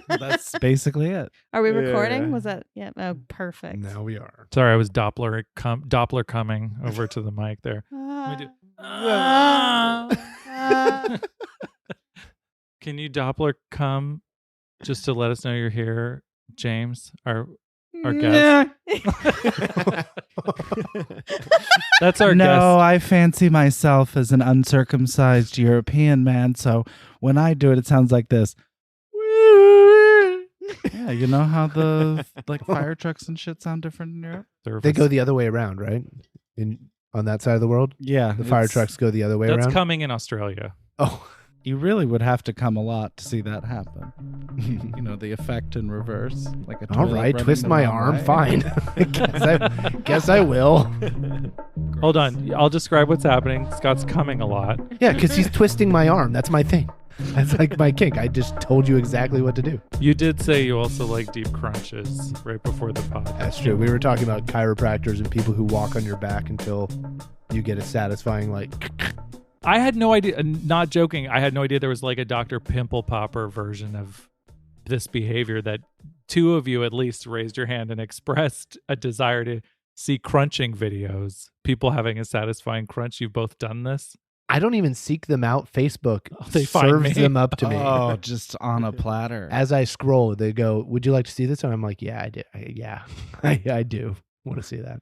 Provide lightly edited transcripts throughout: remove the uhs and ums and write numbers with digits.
That's basically it. Are we recording? Yeah. Was that? Yeah. Oh, perfect. Now we are. Sorry, I was Doppler coming over to the mic there. We do. Can you Doppler come just to let us know you're here, James, our guest? That's our guest. No, I fancy myself as an uncircumcised European man, so when I do it, it sounds like this. Yeah, you know how the fire trucks and shit sound different in Europe? They go the other way around, right? On that side of the world? Yeah. The fire trucks go the other way That's around? coming in Australia. Oh. You really would have to come a lot to see that happen. You know, the effect in reverse. Like a All toilet right, running twist the my wrong arm. way. Fine. guess I will. Hold on. I'll describe what's happening. Scott's coming a lot. Yeah, because he's twisting my arm. That's my thing. That's like my kink. I just told you exactly what to do. You did say you also like deep crunches right before the pod. That's true. We were talking about chiropractors and people who walk on your back until you get a satisfying, like... I had no idea, not joking, I had no idea there was like a Dr. Pimple Popper version of this behavior, that two of you at least raised your hand and expressed a desire to see crunching videos. People having a satisfying crunch. You've both done this? I don't even seek them out. Facebook They find serves me. them up to me. Oh, just on a platter. As I scroll, they go, would you like to see this? And I'm like, yeah, I do. I do want to see that.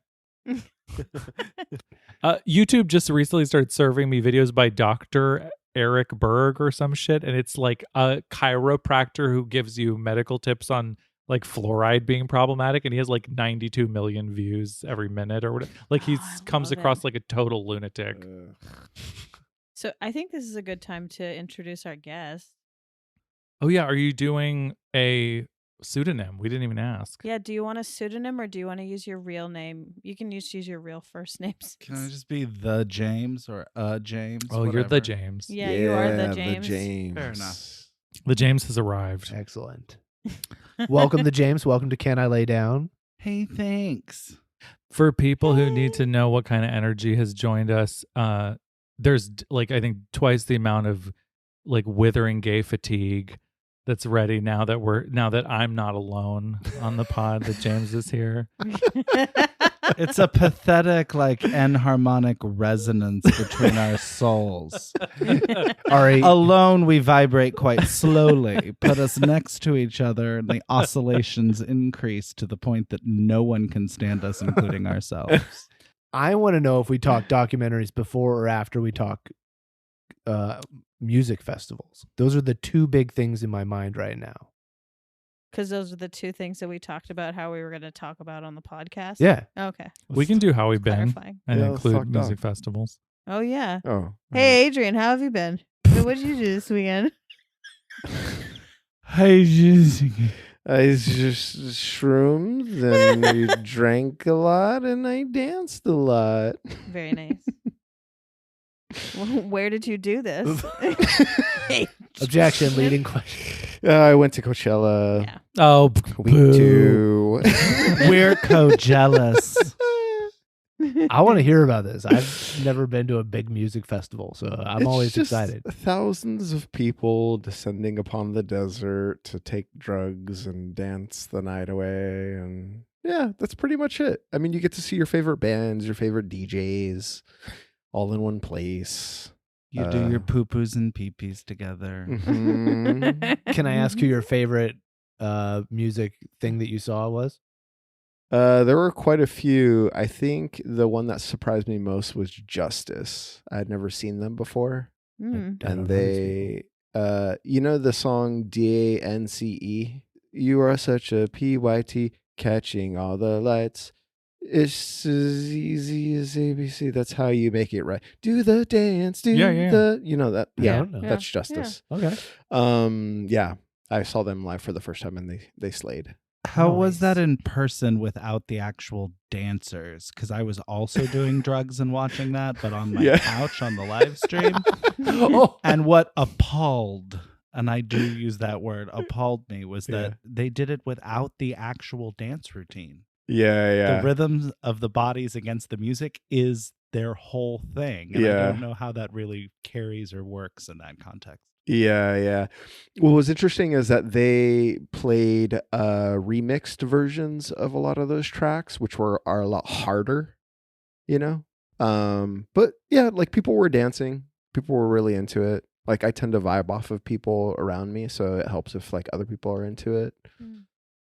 YouTube just recently started serving me videos by Dr. Eric Berg or some shit, and it's like a chiropractor who gives you medical tips on like fluoride being problematic, and he has like 92 million views every minute or whatever. Like he comes across like a total lunatic. So I think this is a good time to introduce our guest. Oh yeah, are you doing a pseudonym? We didn't even ask. Yeah, do you want a pseudonym or do you want to use your real name? You can use your real first names. Can I just be the James or James? Oh, you're the James. Yeah, you are the James. Fair enough. The James has arrived. Excellent. Welcome to James. Welcome to Can I Lay Down? Hey, thanks. For people who need to know what kind of energy has joined us, there's like I think twice the amount of like withering gay fatigue that's ready now that I'm not alone on the pod, that James is here. It's a pathetic, like, enharmonic resonance between our souls. Alone, we vibrate quite slowly. Put us next to each other, and the oscillations increase to the point that no one can stand us, including ourselves. I want to know if we talk documentaries before or after we talk music festivals. Those are the two big things in my mind right now. Because those are the two things that we talked about how we were going to talk about on the podcast? Yeah. Okay. We can do How We've Been Clarifying. and Yeah, let's include talk music doc. festivals. Oh, yeah. Oh. Hey, Adrian, how have you been? What did you do this weekend? Hey, I just shroomed and we drank a lot and I danced a lot. Very nice. Where did you do this? Objection, leading question. I went to Coachella. Yeah. Oh, Week 2. We're co-jealous. I want to hear about this. I've never been to a big music festival, so I'm It's always just excited. Thousands of people descending upon the desert to take drugs and dance the night away. And yeah, that's pretty much it. I mean, you get to see your favorite bands, your favorite DJs all in one place. You do your poo-poos and pee-pees together. Mhm. Can I ask who your favorite music thing that you saw was? There were quite a few. I think the one that surprised me most was Justice. I had never seen them before. Mm. And they, you know the song DANCE? You are such a PYT, catching all the lights. It's as easy as ABC. That's how you make it right. Do the dance, do the, you know that. Yeah, that's Justice. Okay. Yeah, I saw them live for the first time and they slayed. How was that in person without the actual dancers? Because I was also doing drugs and watching that, but on my couch on the live stream. And what appalled, and I do use that word, appalled me, was that they did it without the actual dance routine. Yeah. The rhythms of the bodies against the music is their whole thing. And I don't know how that really carries or works in that context. Yeah. What was interesting is that they played remixed versions of a lot of those tracks, which are a lot harder, you know? But yeah, like people were dancing. People were really into it. Like I tend to vibe off of people around me, so it helps if like other people are into it.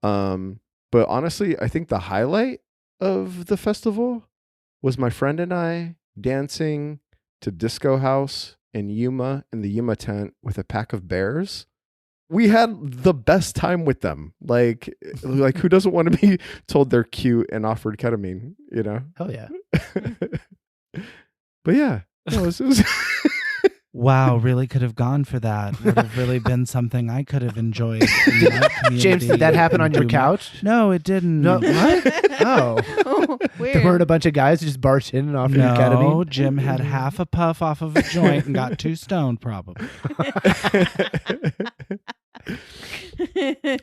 But honestly, I think the highlight of the festival was my friend and I dancing to Disco House in Yuma in the Yuma tent with a pack of bears. We had the best time with them. Like who doesn't want to be told they're cute and offered ketamine, you know? Hell yeah. But yeah, no, it was Wow, really could have gone for that. Would have really been something I could have enjoyed. In that James, did that happen on your couch? No, it didn't. No, what? Oh. Weird. There weren't a bunch of guys who just barged in and offered you ketamine? No, Jim had half a puff off of a joint and got 2 stoned probably.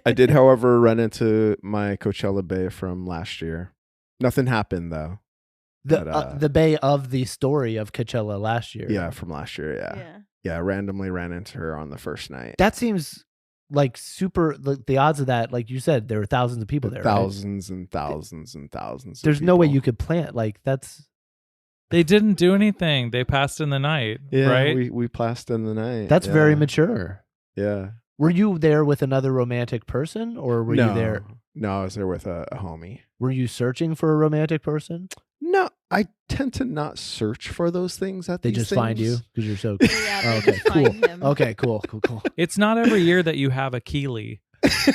I did, however, run into my Coachella bae from last year. Nothing happened though. The bay of the story of Coachella last year. Yeah, from last year. Yeah. I randomly ran into her on the first night. That seems like super. Like, the odds of that, like you said, there were thousands of people there. Thousands and thousands and thousands. There's no way you could plant. Like that's. They didn't do anything. They passed in the night, Yeah, right? we passed in the night. That's very mature. Yeah. Were you there with another romantic person, or were you there? No, I was there with a homie. Were you searching for a romantic person? No, I tend to not search for those things at They these just find you things. because you're so. Yeah, they Okay, just cool. find him. Okay, cool. It's not every year that you have a Keely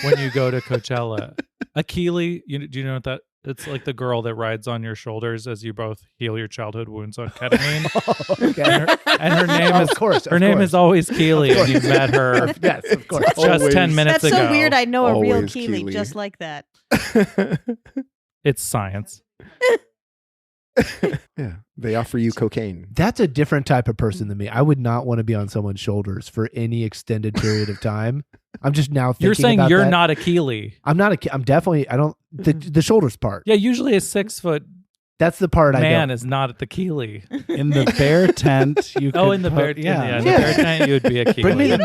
when you go to Coachella. A Keely, do you know what that? It's like the girl that rides on your shoulders as you both heal your childhood wounds on ketamine. Okay. And her name is Of course. her name is always Keely, and you met her Yes, of course. just Always. 10 minutes That's ago. so weird. I know a real Always Keely Keely. just like that. It's science. Yeah, they offer you cocaine. That's a different type of person than me. I would not want to be on someone's shoulders for any extended period of time. I'm just now thinking You're saying about you're that. not a Keely. I'm not I'm definitely. I don't. The shoulders part. Yeah, usually a 6-foot That's the part I man don't. is not at the Keely. In the bear tent, you could In the bear put, in the Yeah. bear tent, you would be a Keely. Bring me You the-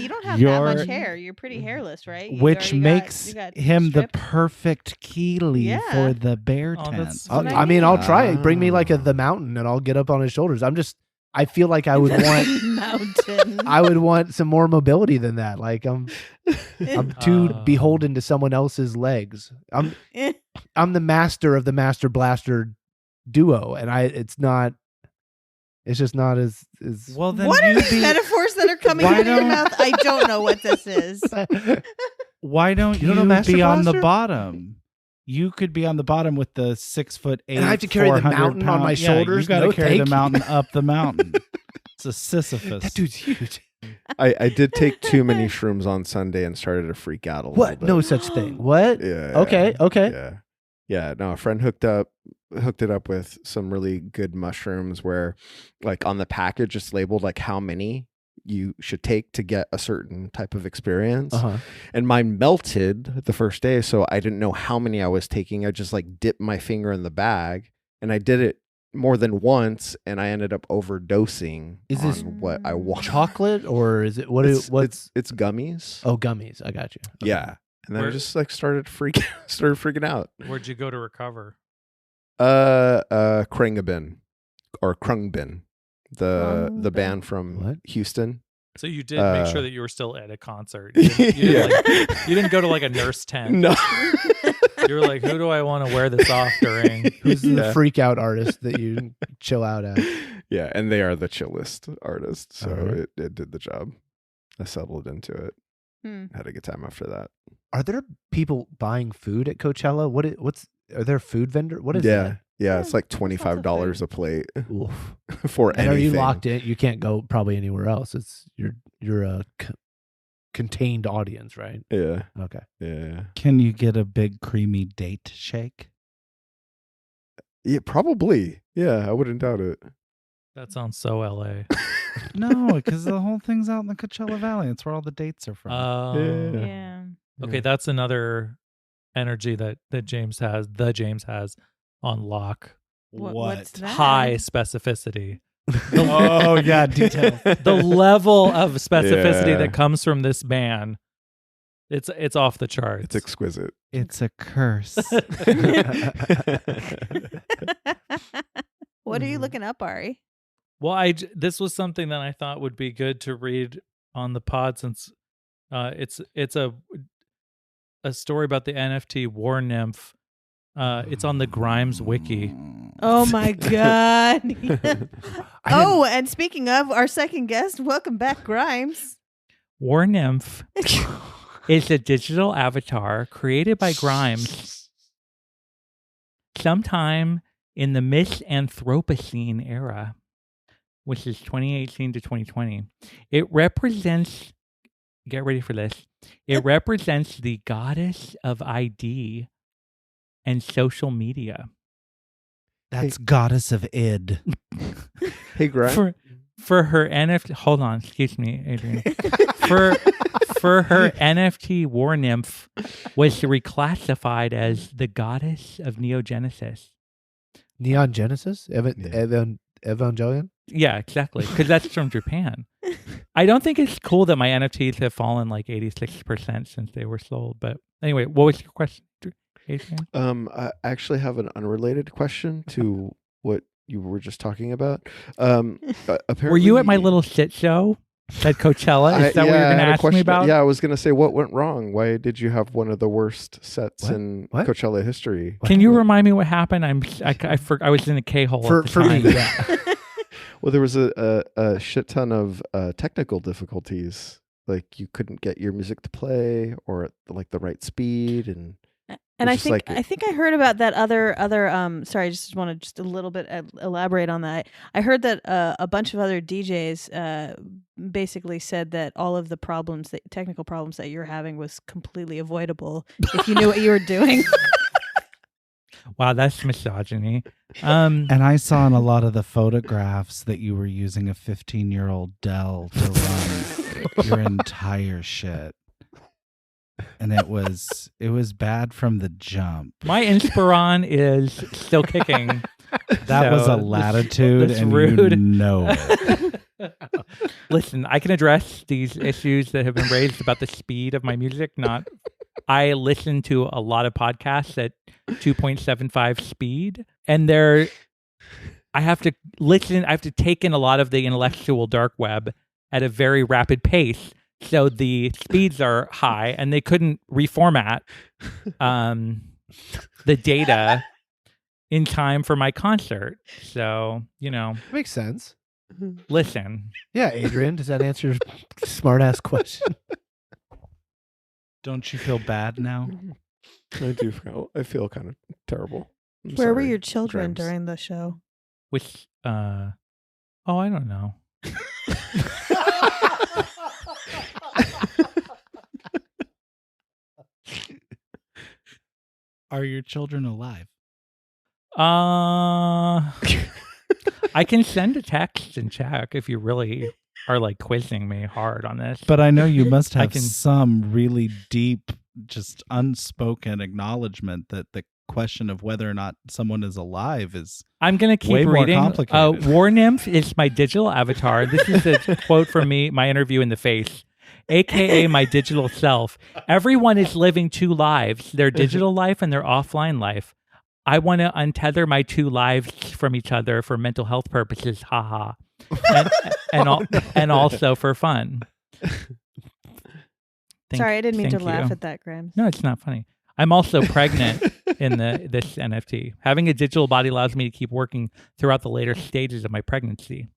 don't have that Your- much hair. You're pretty hairless, right? You which already makes you got him the strip. perfect Keely Yeah. for the bear Oh, tent. that's what I mean, I'll try it. Bring me like Ah. the mountain, and I'll get up on his shoulders. I feel like I would want. mountain. I would want some more mobility than that. Like I'm too Oh. beholden to someone else's legs. I'm the master of the Master Blaster duo, and it's just not as Well, then What are you these be, metaphors that are coming Why out of your don't- mouth? I don't know what this is. why don't You you, don't know Master be on the Blaster? bottom? You could be on the bottom with the 6'8", And I have to carry the 400 mountain on my pound- shoulders? You got to No, carry thank the you. mountain up the mountain. It's a Sisyphus. that dude's huge. I did take too many shrooms on Sunday and started to freak out a little What? bit. No such thing. What? Yeah. Okay. Yeah. No, a friend hooked it up with some really good mushrooms where like on the package it's labeled like how many you should take to get a certain type of experience. Uh-huh. And mine melted the first day, so I didn't know how many I was taking. I just like dipped my finger in the bag, and I did it more than once, and I ended up overdosing Is on this what I wanted. Chocolate or is it It's gummies? gummies. Oh, gummies. I got you. Okay. Yeah. And then I Where- just like started freaking out. Where'd you go to recover? Krungbin or Krungbin, the Krungbin? band from What? Houston. So you did make sure Uh, that you were still at a concert. You didn't go to like a nurse tent. No. You were like, who do I want to wear this off during? Who's the Yeah. freak out artist that you chill out at? Yeah, and they are the chillest artists, so Alright. it did the job. I settled into it. Hmm. Had a good time after that. Are there people buying food at Coachella? Are there food vendor? What is Yeah, Yeah, it's like there's lots of $25 food. a plate that? Oof. for And anything. are you locked in? You can't go probably anywhere else. You're a contained audience, right? Yeah, Okay. yeah. Can you get a big creamy date shake? Yeah, probably. Yeah, I wouldn't doubt it. That sounds so LA. No, because the whole thing's out in the Coachella Valley. It's where all the dates are from. Yeah. Yeah. Okay, that's another energy that James has on lock. What's that? High specificity. Oh yeah, details. The level of specificity Yeah. that comes from this man, it's off the charts. It's exquisite. It's a curse. What are you looking up, Ari? Well, this was something that I thought would be good to read on the pod, since it's a story about the NFT war nymph. It's on the Grimes wiki. Oh my god. I And speaking of our second guest, welcome back, Grimes. War nymph is a digital avatar created by Grimes sometime in the Misanthropocene era, which is 2018 to 2020. It represents, get ready for this, it represents the goddess of ID and social media. That's goddess of id. Hey, Grant. For her NFT, hold on, excuse me, Adrian. for her NFT, war nymph was reclassified as the goddess of Neogenesis. Neon Genesis? Evangelion? Yeah, exactly, because that's from Japan. I don't think it's cool that my NFTs have fallen like 86% since they were sold. But anyway, what was your question, Adrian? I actually have an unrelated question to what you were just talking about. Apparently, Were you at my little shit show at Coachella? Is that what you're I going to had a ask me question. about? Yeah, I was going to say, what went wrong? Why did you have one of the worst sets What? in What? Coachella history? Can you remind me what happened? I was in a K-hole For at the me, time. yeah. Well, there was a shit ton of technical difficulties. Like you couldn't get your music to play or at like the right speed, and And I It's just think I heard about that other sorry, I just want to just a little bit elaborate on that. I heard that a bunch of other DJs basically said that all of the technical problems that you're having was completely avoidable if you knew what you were doing. Wow, that's misogyny. And I saw in a lot of the photographs that you were using a 15-year-old Dell to run your entire shit. And it was bad from the jump. My Inspiron is still kicking. That was a So, latitude, that's and rude. you know it. Listen, I can address these issues that have been raised about the speed of my music. I listen to a lot of podcasts at 2.75 speed, and I have to listen. I have to take in a lot of the intellectual dark web at a very rapid pace. So the speeds are high, and they couldn't reformat the data in time for my concert. So, Makes sense. listen. Yeah, Adrian, does that answer your smart ass question? Don't you feel bad now? I do feel kind of terrible. I'm Where were sorry, your children Grimes. during the show? Which, I don't know. Are your children alive? I can send a text and check if you really are like quizzing me hard on this. But I know you must have can- some really deep, just unspoken acknowledgement that the question of whether or not someone is alive is I'm going to keep way more reading. complicated. War Nymph is my digital avatar. This is a quote from me, my interview in The Face, aka my digital self. Everyone is living two lives, their digital life and their offline life. I want to untether my two lives from each other for mental health purposes, haha, and also for fun. Sorry, I didn't mean to thank laugh you. at that, Grimes. No, it's not funny. I'm also pregnant in this NFT. Having a digital body allows me to keep working throughout the later stages of my pregnancy.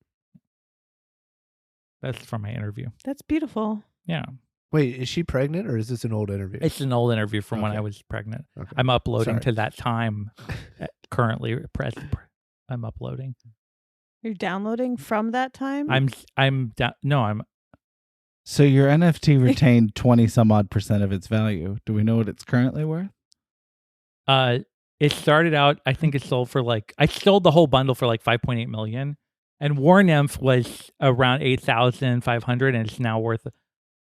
That's from my interview. That's beautiful. Yeah. Wait, is she pregnant or is this an old interview? It's an old interview from when Okay. I was pregnant. Okay. I'm uploading Sorry. to that time currently present. I'm uploading. You're downloading from that time? I'm so your NFT retained 20 some odd % of its value. Do we know what it's currently worth? it started out, I think it sold for I sold the whole bundle for like 5.8 million. And War Nymph was around 8,500 and it's now worth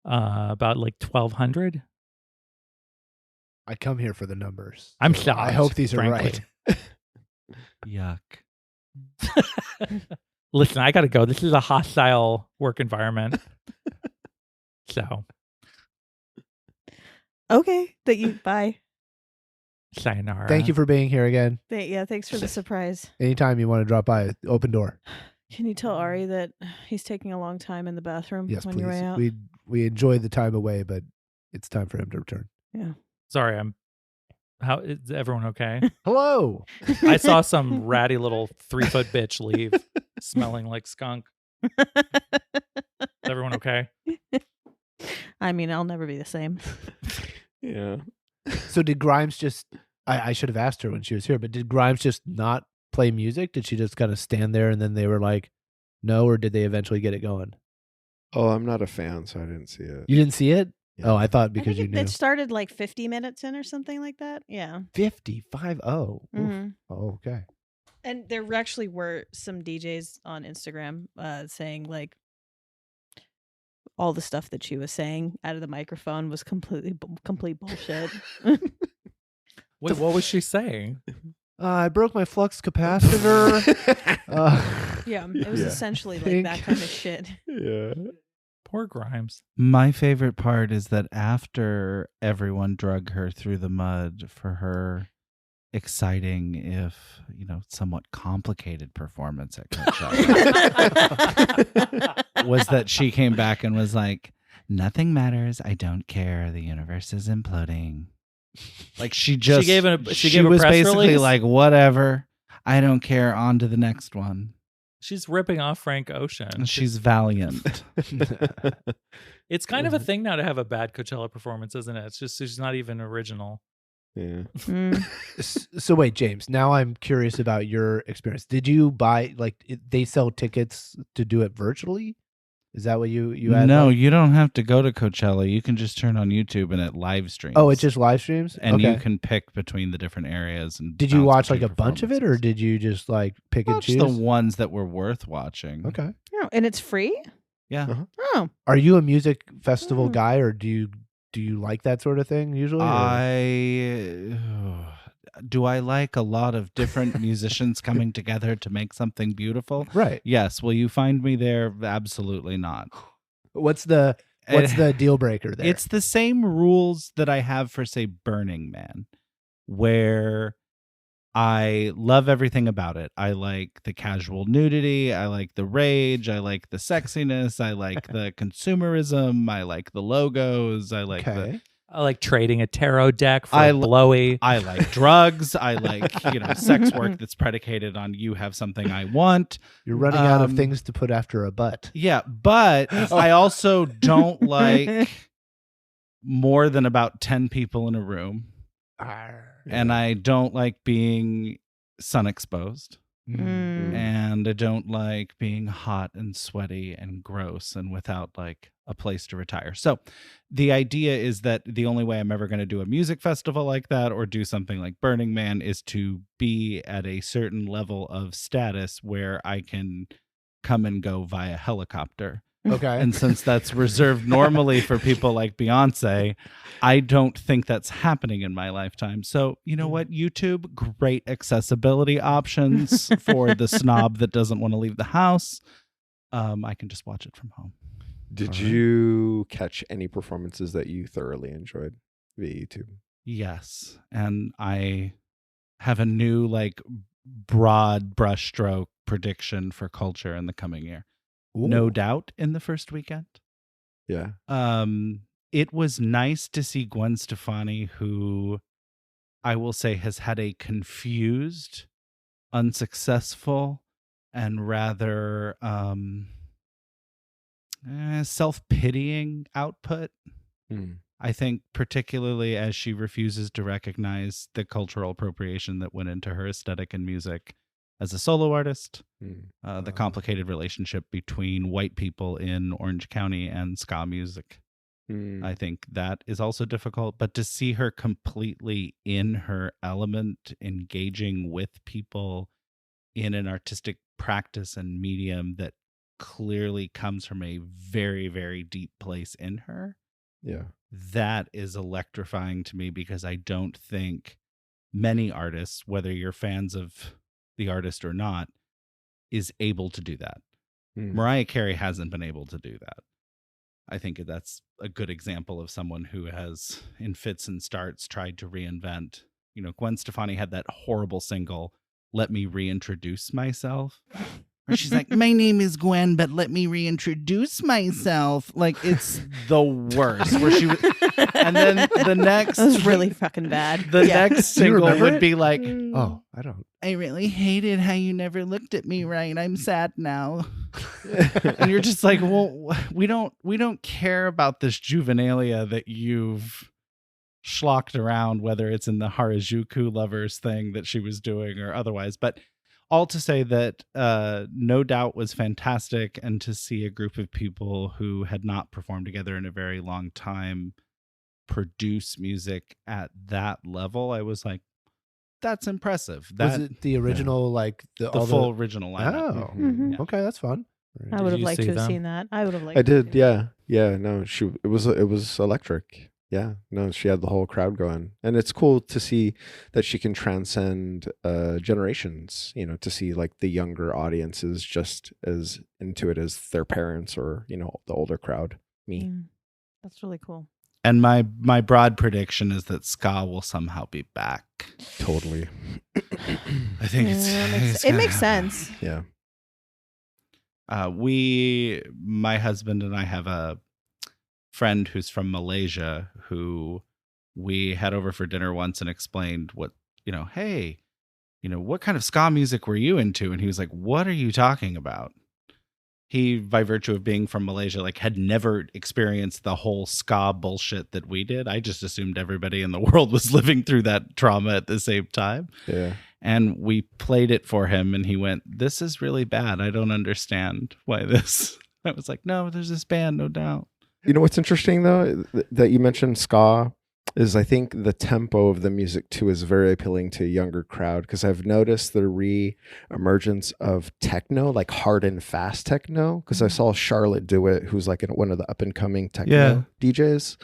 about like 1,200. I come here for the numbers. I'm So shocked. I hope these are frankly. right. Yuck. Listen, I gotta go. This is a hostile work environment. So, Okay. Bye. sayonara. Thank you for being here again. Thanks for the surprise. Anytime you want to drop by, open door. Can you tell Ari that he's taking a long time in the bathroom Yes, when you're please. out? We enjoy the time away, but it's time for him to return. Yeah. Sorry, how is everyone okay? Hello. I saw some ratty little 3-foot bitch leave, smelling like skunk. Is everyone okay? I mean, I'll never be the same. Yeah. So did Grimes just? I should have asked her when she was here, but did Grimes just not play music? Did she just kind of stand there and then they were like, no, or did they eventually get it going? Oh, I'm not a fan, so I didn't see it. You didn't see it? Yeah. Oh, I thought I because think you knew. it started like 50 minutes in or something like that. Yeah. 55. Oh. Oof. Mhm. Oh, okay. And there actually were some DJs on Instagram saying like all the stuff that she was saying out of the microphone was complete bullshit. Wait, what was she saying? I broke my flux capacitor. Yeah, it was Yeah. essentially like that kind of shit. Yeah. Poor Grimes. My favorite part is that after everyone drug her through the mud for her exciting, if somewhat complicated performance at Coachella, was that she came back and was like, "Nothing matters. I don't care. The universe is imploding." Like she gave a was press basically release? like, "Whatever. I don't care. On to the next one." She's ripping off Frank Ocean. She's valiant. It's kind of a thing now to have a bad Coachella performance, isn't it? It's just she's not even original. Yeah. So wait, James, now I'm curious about your experience. Did you buy, they sell tickets to do it virtually? Is that what you had? No, you don't have to go to Coachella. You can just turn on YouTube and it live streams. Oh, it just live streams? And Okay. you can pick between the different areas. And Did you bounce watch like between a bunch of it, or performances. did you just like pick and Watch choose? the ones that were worth watching? Okay. Oh, and it's free? Yeah. Uh-huh. Oh. Are you a music festival Hmm. guy, or do you like that sort of thing usually? Do I like a lot of different musicians coming together to make something beautiful? Right. Yes. Will you find me there? Absolutely not. What's the deal breaker there? It's the same rules that I have for, say, Burning Man, where I love everything about it. I like the casual nudity. I like the rage. I like the sexiness. I like the consumerism. I like the logos. I like okay. I like trading a tarot deck for I a blowy. I like drugs. I like, sex work that's predicated on you have something I want. You're running out of Um, things to put after a butt. Yeah, but I also don't like more than about 10 people in a room. And I don't like being sun exposed. Mm. And I don't like being hot and sweaty and gross and without like a place to retire. So the idea is that the only way I'm ever going to do a music festival like that or do something like Burning Man is to be at a certain level of status where I can come and go via helicopter. Okay. And since that's reserved normally for people like Beyonce, I don't think that's happening in my lifetime. So, you know what? YouTube, great accessibility options for the snob that doesn't want to leave the house. I can just watch it from home. Did All right. you catch any performances that you thoroughly enjoyed via YouTube? Yes. And I have a new, like, broad brushstroke prediction for culture in the coming year. No Ooh. doubt in the first weekend. Yeah. It was nice to see Gwen Stefani, who I will say has had a confused, unsuccessful, and rather self-pitying output. Mm. I think particularly as she refuses to recognize the cultural appropriation that went into her aesthetic and music as a solo artist. Mm. The complicated relationship between white people in Orange County and ska music. Mm. I think that is also difficult, but to see her completely in her element, engaging with people in an artistic practice and medium that clearly comes from a very, very deep place in her, Yeah. that is electrifying to me because I don't think many artists, whether you're fans of the artist or not, is able to do that. Mm. Mariah Carey hasn't been able to do that. I think that's a good example of someone who has, in fits and starts, tried to reinvent. You know, Gwen Stefani had that horrible single, Let Me Reintroduce Myself. Where she's like, my name is Gwen, but let me reintroduce myself. Like, it's the worst. Where she was, and then the next, That was really fucking bad. the next single remember would it? be like, Oh, I don't. I really hated how you never looked at me right. I'm sad now. And you're just like, well, we don't care about this juvenilia that you've schlocked around, whether it's in the Harajuku lovers thing that she was doing or otherwise. But all to say that No Doubt was fantastic, and to see a group of people who had not performed together in a very long time produce music at that level, I was like, that's impressive. Was it the original, like the all full original lineup? Oh, Mhm. okay, that's fun. I would have you liked see to have them? seen that. I would have liked. I to did, see yeah. No, it was electric. Yeah, no, she had the whole crowd going, and it's cool to see that she can transcend generations. You know, to see like the younger audiences just as into it as their parents or the older crowd. Me. Mm. That's really cool. And my broad prediction is that ska will somehow be back. Totally. I think It makes sense. Yeah. My husband and I have a friend who's from Malaysia who we had over for dinner once and explained what, hey, what kind of ska music were you into? And he was like, what are you talking about? He, by virtue of being from Malaysia, like had never experienced the whole ska bullshit that we did. I just assumed everybody in the world was living through that trauma at the same time. Yeah. And we played it for him and he went, this is really bad. I don't understand why this. I was like, no, there's this band, No Doubt. You know what's interesting though that you mentioned ska is I think the tempo of the music too is very appealing to a younger crowd, because I've noticed the re-emergence of techno, like hard and fast techno, because I saw Charlotte do it, who's like one of the up and coming techno DJs,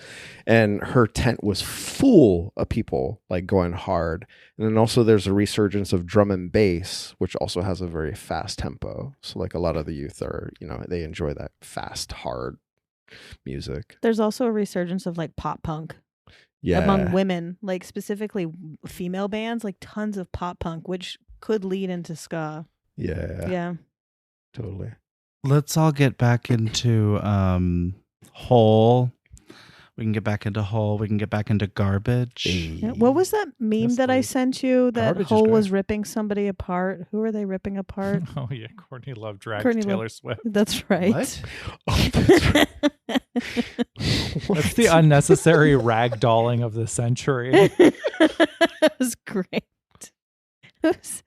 and her tent was full of people like going hard. And then also there's a resurgence of drum and bass, which also has a very fast tempo. So like a lot of the youth are, they enjoy that fast, hard music. There's also a resurgence of like pop punk. Yeah. Among women, like specifically female bands, like tons of pop punk, which could lead into ska. Yeah. Totally. Let's all get back into Hole. We can get back into Hole. We can get back into Garbage. Yeah. What was that meme That's that I great. sent you? That Garbage is Hole great. was ripping somebody apart. Who are they ripping apart? Oh yeah, Courtney Love dragged Courtney Taylor Love. Swift. That's right. What? Oh, that's right. That's the unnecessary ragdolling of the century. It was great. It was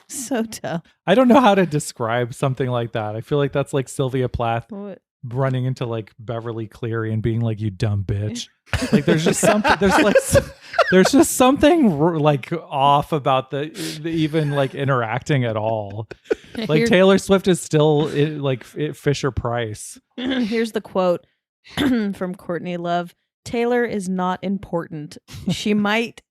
so tough. I don't know how to describe something like that. I feel like that's like Sylvia Plath What? running into like Beverly Cleary and being like, "You dumb bitch." Like there's just something. There's just something like off about the even like interacting at all. Like Here- Taylor Swift is still Fisher Price. Here's the quote from Courtney Love. Taylor is not important. She might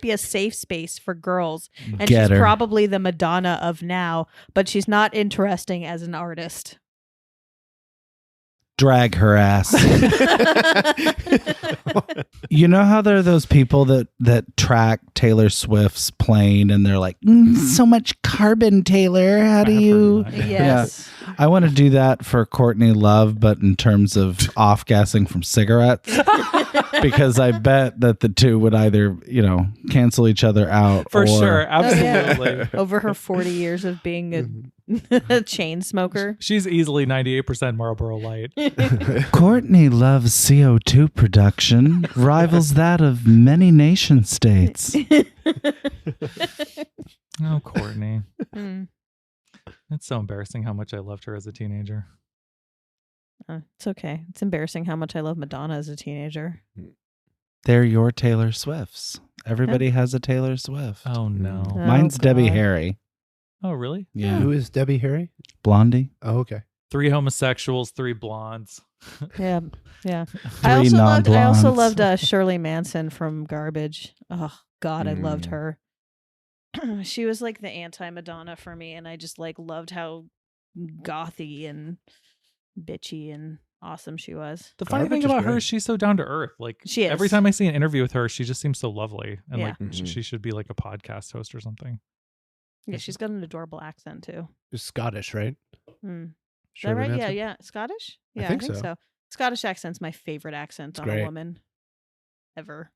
be a safe space for girls, and Get she's her. probably the Madonna of now, but she's not interesting as an artist. Drag her ass. You know how there are those people that track Taylor Swift's plane and they're like, so much carbon, Taylor. How do I have you? heard that. Yes. I want to do that for Courtney Love, but in terms of off-gassing from cigarettes, because I bet that the two would either, cancel each other out. For or, sure, Oh, yeah. absolutely. Over her 40 years of being a chain smoker. She's easily 98% Marlboro Light. Courtney Love's CO2 production rivals that of many nation states. Oh, Courtney. Mm. It's so embarrassing how much I loved her as a teenager. It's okay. It's embarrassing how much I love Madonna as a teenager. They're your Taylor Swifts. Everybody has a Taylor Swift. Oh, no. Oh, Mine's Debbie God. Harry. Oh, really? Yeah. Who is Debbie Harry? Blondie. Oh, okay. 3 homosexuals, 3 blondes. Yeah, yeah. Three I also non-blondes. loved Shirley Manson from Garbage. Oh God, I loved her. she was like the anti-Madonna for me, and I just like loved how gothy and bitchy and awesome she was. The funny thing Garbage is about her great. is she's so down to earth. Like She is. every time I see an interview with her, she just seems so lovely, and Yeah. like Mhm. she should be like a podcast host or something. Yeah, she's got an adorable accent too. It's Scottish, right? Mm. Is Sure, that right? Yeah, Nancy? yeah. Scottish? I Yeah, think so. Scottish accent's my favorite accent It's on great. a woman ever.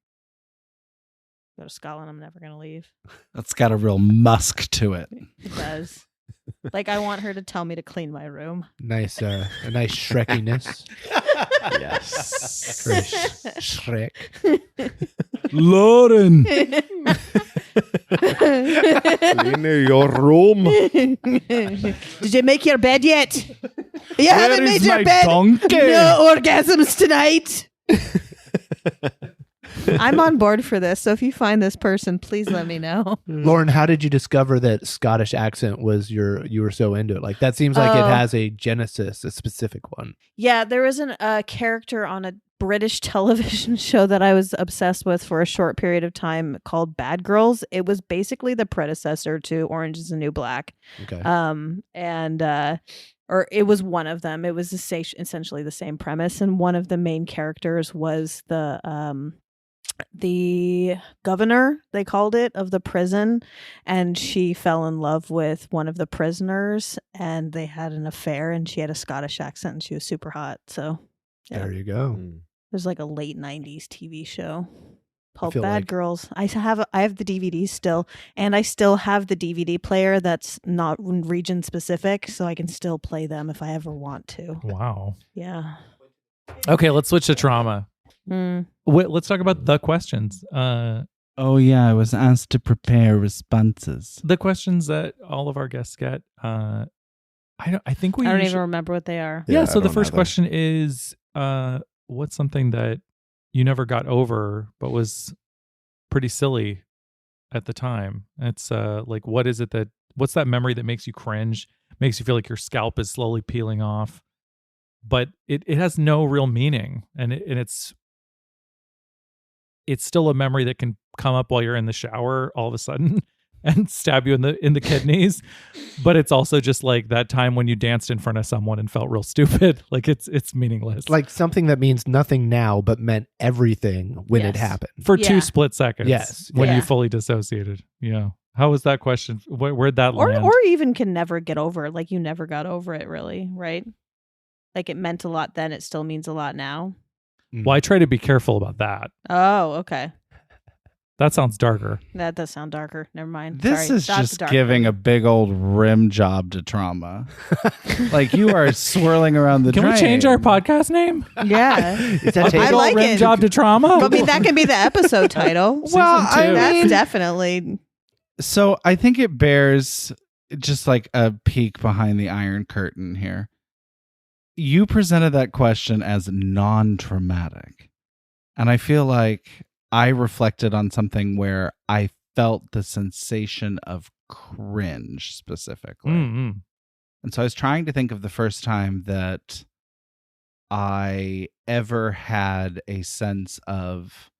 Go to Scotland, I'm never gonna leave. That's got a real musk to it. It does. Like I want her to tell me to clean my room. Nice, a nice Shrekiness. Yes. Very Shrek. Lauren. Clean your room. Did you make your bed yet? You haven't made your bed. donkey? No orgasms tonight. I'm on board for this. So if you find this person, please let me know. Lauren, how did you discover that Scottish accent was you were so into it? Like that seems like it Oh. has a genesis, a specific one. Yeah, there was a character on a British television show that I was obsessed with for a short period of time called Bad Girls. It was basically the predecessor to Orange is the New Black. Okay. Or it was one of them. It was essentially the same premise, and one of the main characters was the governor, they called it, of the prison, and she fell in love with one of the prisoners, and they had an affair, and she had a Scottish accent, and she was super hot. So yeah. There you go. Mm. There's like a late 90s TV show called feel Bad like- Girls. I have the DVDs still, and I still have the DVD player that's not region specific, so I can still play them if I ever want to. Wow. Yeah. Okay, let's switch to trauma. Mm. Let's talk about the questions. Oh yeah, I was asked to prepare responses. The questions that all of our guests get. I think we. I don't usually- even remember what they are. Yeah. Yeah, So I the don't first either. question is, what's something that you never got over but was pretty silly at the time? It's like, what's that memory that makes you cringe, makes you feel like your scalp is slowly peeling off, but it has no real meaning, and it's still a memory that can come up while you're in the shower all of a sudden and stab you in the kidneys. But it's also just like that time when you danced in front of someone and felt real stupid. Like it's meaningless. Like something that means nothing now, but meant everything when it Yes. happened. for Yeah. 2 split seconds. Yes. When Yeah. you fully dissociated. Yeah. How was that question? Where'd that land? Or even can never get over it. Like you never got over it, really, right? Like it meant a lot then, it still means a lot now. Well, I try to be careful about that. Oh, okay. That sounds darker. That does sound darker. Never mind. This Sorry, is that's just dark. giving a big old rim job to trauma. Like you are swirling around the Can drain. we change our podcast name? Yeah. Is that I Big take- ol' like rim it. job to trauma. I mean, that can be the episode title. Well, Season I two. That's mean, definitely. so I think it bears just like a peek behind the Iron Curtain here. You presented that question as non-traumatic. And I feel like I reflected on something where I felt the sensation of cringe specifically. Mm-mm. And so I was trying to think of the first time that I ever had a sense of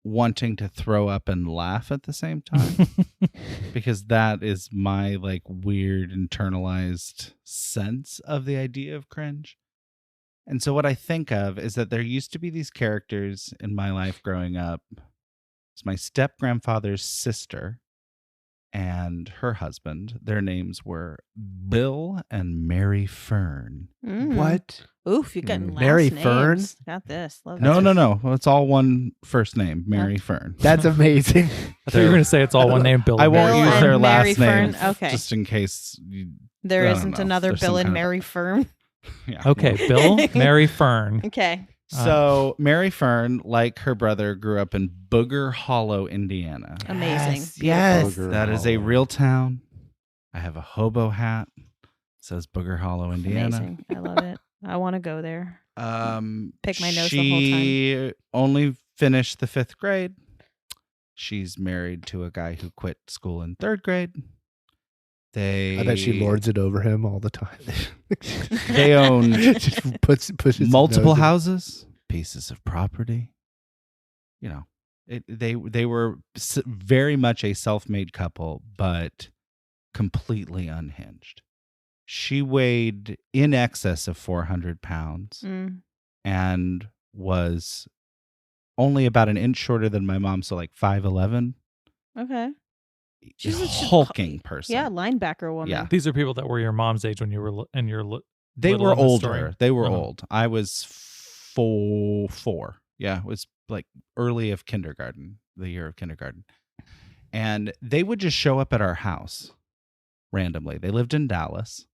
wanting to throw up and laugh at the same time, because that is my like weird internalized sense of the idea of cringe. And so what I think of is that there used to be these characters in my life growing up. It's my step grandfather's sister and her husband. Their names were Bill and Mary Fern. Mm. What? Oof, you got last Mary names. Fern? Got this. Love No, this. no, no. Well, it's all one first name, Mary Fern. That's amazing. I thought you were going to say it's all one name, Bill. I and won't Mary Bill use and their Mary last Fern. name, Okay. just in case. There I don't isn't know. another There's Bill some and kind of- Mary Fern. Yeah. Okay, Bill, Mary Fern. Okay. So Mary Fern, like her brother, grew up in Booger Hollow, Indiana. Amazing. Yes, Beautiful. yes. Booger That is a Hollow. real town. I have a hobo hat. It says Booger Hollow, Indiana. Amazing. I love it. I want to go there. Pick my nose the whole She only finished the 5th grade. She's married to a guy who quit school in 3rd grade. I bet she lords it over him all the time. They own Just pushes his multiple nose in. houses, pieces of property. You know, They were very much a self-made couple, but completely unhinged. She weighed in excess of 400 pounds and was only about an inch shorter than my mom, so like 5'11". Okay. She's a hulking person. Yeah, linebacker woman. Yeah. These are people that were your mom's age when you were They little were in the older. story. They were old. I was four. Yeah, it was like early of kindergarten, the year of kindergarten. And they would just show up at our house randomly. They lived in Dallas.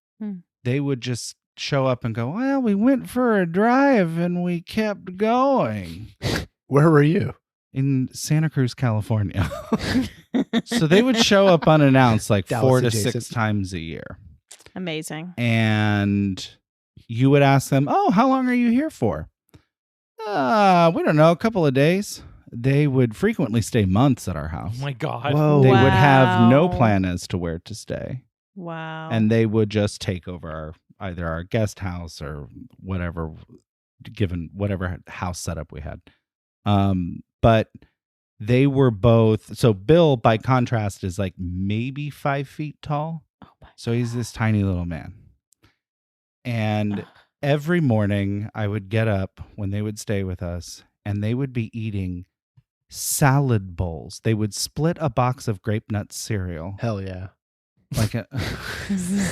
They would just show up and go, well, we went for a drive and we kept going. Where were you? In Santa Cruz, California. So they would show up unannounced like Dallas 4 to adjacent. 6 times a year. Amazing. And you would ask them, oh, how long are you here for? We don't know, a couple of days. They would frequently stay months at our house. Oh my God. Whoa. They would have no Wow. plan as to where to stay. Wow. And they would just take over either our guest house or whatever, given whatever house setup we had. But they were both, so Bill, by contrast, is like maybe 5 feet tall. So he's this tiny little man. And every morning I would get up when they would stay with us and they would be eating salad bowls. They would split a box of grape nut cereal. Hell yeah. Like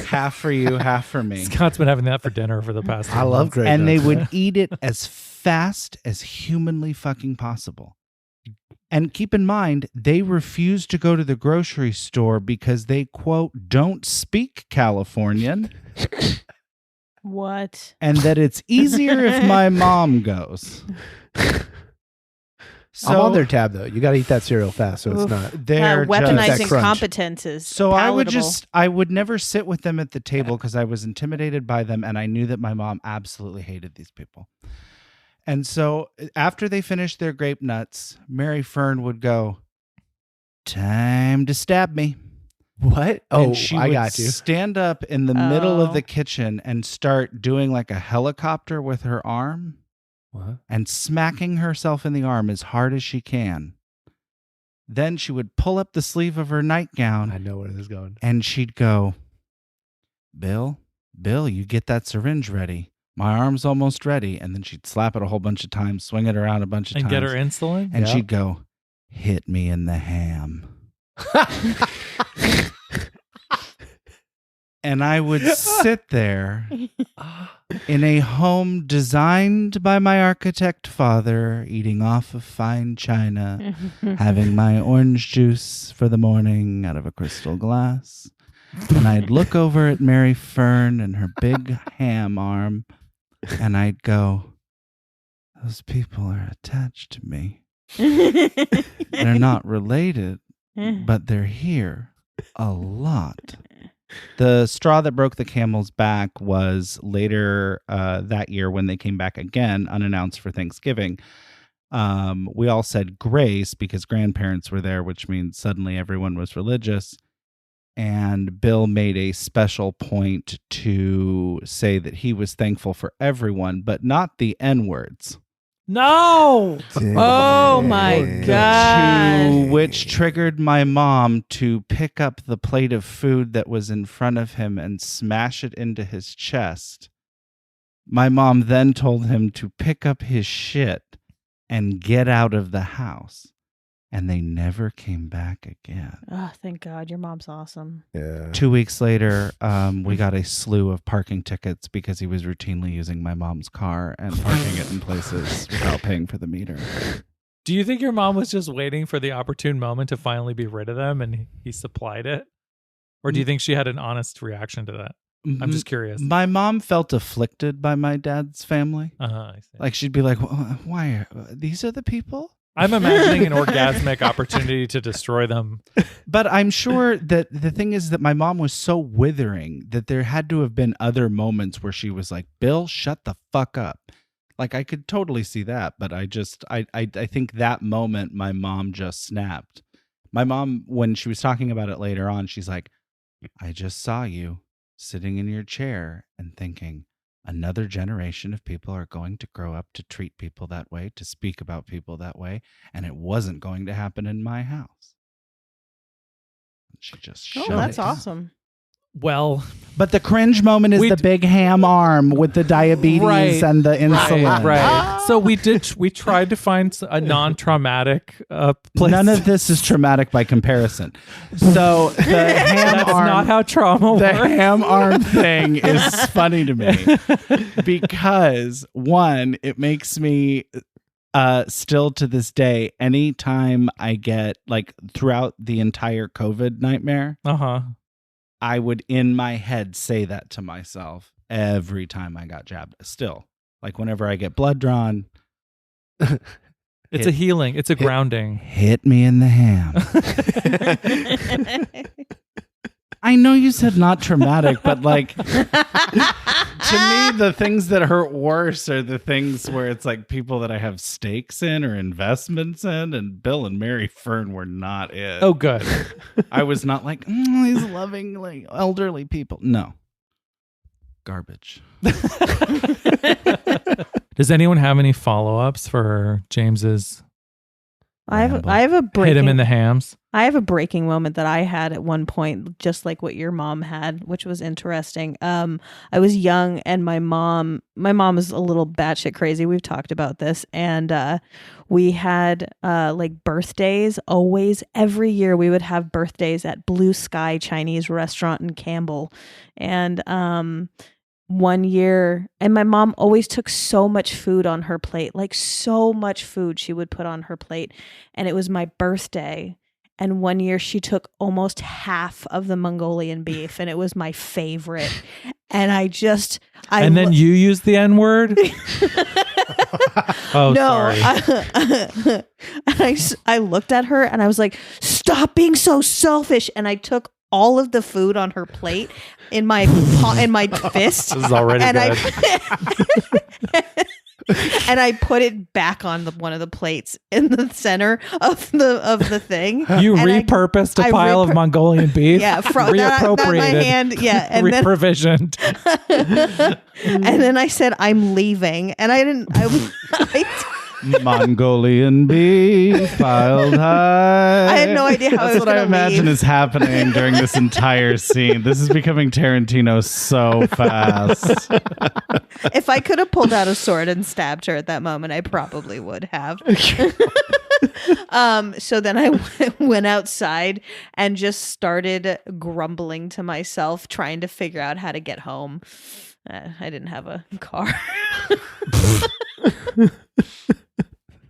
half for you, half for me. Scott's been having that for dinner for the past 3 I love months. grape And they nuts. would eat it as fast as humanly fucking possible. And keep in mind, they refuse to go to the grocery store because they, quote, don't speak Californian. What? And that it's easier if my mom goes. So I'm on their tab though. You got to eat that cereal fast, so it's Oof. not. they're that Weaponizing crunch. competence is So palatable. I would never sit with them at the table because I was intimidated by them and I knew that my mom absolutely hated these people. And so after they finished their grape nuts, Mary Fern would go, time to stab me. What? And Oh, she I would got you. stand up in the middle of Oh. the kitchen and start doing like a helicopter with her arm What? and smacking herself in the arm as hard as she can. Then she would pull up the sleeve of her nightgown I know where this is going. and she'd go, Bill, you get that syringe ready. My arm's almost ready. And then she'd slap it a whole bunch of times, swing it around a bunch of And times. get her insulin? And Yeah. she'd go, hit me in the ham. And I would sit there in a home designed by my architect father, eating off of fine china, having my orange juice for the morning out of a crystal glass. And I'd look over at Mary Fern and her big ham arm, and I'd go, those people are attached to me. They're not related, but they're here a lot. The straw that broke the camel's back was later that year when they came back again, unannounced for Thanksgiving. We all said grace because grandparents were there, which means suddenly everyone was religious. And Bill made a special point to say that he was thankful for everyone, but not the N-words. No! Oh my God. To which triggered my mom to pick up the plate of food that was in front of him and smash it into his chest. My mom then told him to pick up his shit and get out of the house. And they never came back again. Oh, thank God. Your mom's awesome. Yeah. 2 weeks later, we got a slew of parking tickets because he was routinely using my mom's car and parking it in places without paying for the meter. Do you think your mom was just waiting for the opportune moment to finally be rid of them and he supplied it? Or do you think she had an honest reaction to that? I'm just curious. My mom felt afflicted by my dad's family. I see. Like she'd be like, why? These are the people? I'm imagining an orgasmic opportunity to destroy them. But I'm sure that the thing is that my mom was so withering that there had to have been other moments where she was like, Bill, shut the fuck up. Like I could totally see that. But I think that moment my mom just snapped. My mom, when she was talking about it later on, she's like, I just saw you sitting in your chair and thinking, another generation of people are going to grow up to treat people that way, to speak about people that way, and it wasn't going to happen in my house. She just shut that's it down. awesome. Well, But the cringe moment is the big ham arm with the diabetes and the insulin. Right. So we tried to find a non-traumatic place. None of this is traumatic by comparison. So the ham That's arm, not how trauma the works. ham arm thing is funny to me because one, it makes me still to this day, anytime I get like throughout the entire COVID nightmare, I would in my head say that to myself every time I got jabbed. Still, like whenever I get blood drawn, it's a healing. It's a grounding. Hit me in the ham. I know you said not traumatic, but like to me, the things that hurt worse are the things where it's like people that I have stakes in or investments in, and Bill and Mary Fern were not it. Oh, good. I was not like, these loving, like elderly people. No. Garbage. Does anyone have any follow-ups for James's? I have a breaking, hit him in the hams. I have a breaking moment that I had at one point, just like what your mom had, which was interesting. I was young, and my mom is a little batshit crazy. We've talked about this, and we had like birthdays. Always, every year, we would have birthdays at Blue Sky Chinese Restaurant in Campbell, and one year, and my mom always took so much food on her plate, like so much food she would put on her plate, and it was my birthday. And one year she took almost half of the Mongolian beef, and it was my favorite. And then you used the N-word? Oh, no, sorry. I looked at her and I was like, stop being so selfish. And I took all of the food on her plate in my fist. This is already good. And I put it back on one of the plates in the center of the thing. You repurposed a pile of Mongolian beef. Yeah, reappropriated. That my hand, yeah, and reprovisioned. And then I said, "I'm leaving," and I didn't. Mongolian beef piled high. I had no idea how. That's what I imagine is happening during this entire scene. This is becoming Tarantino so fast. If I could have pulled out a sword and stabbed her at that moment, I probably would have. So then I went outside and just started grumbling to myself, trying to figure out how to get home. I didn't have a car.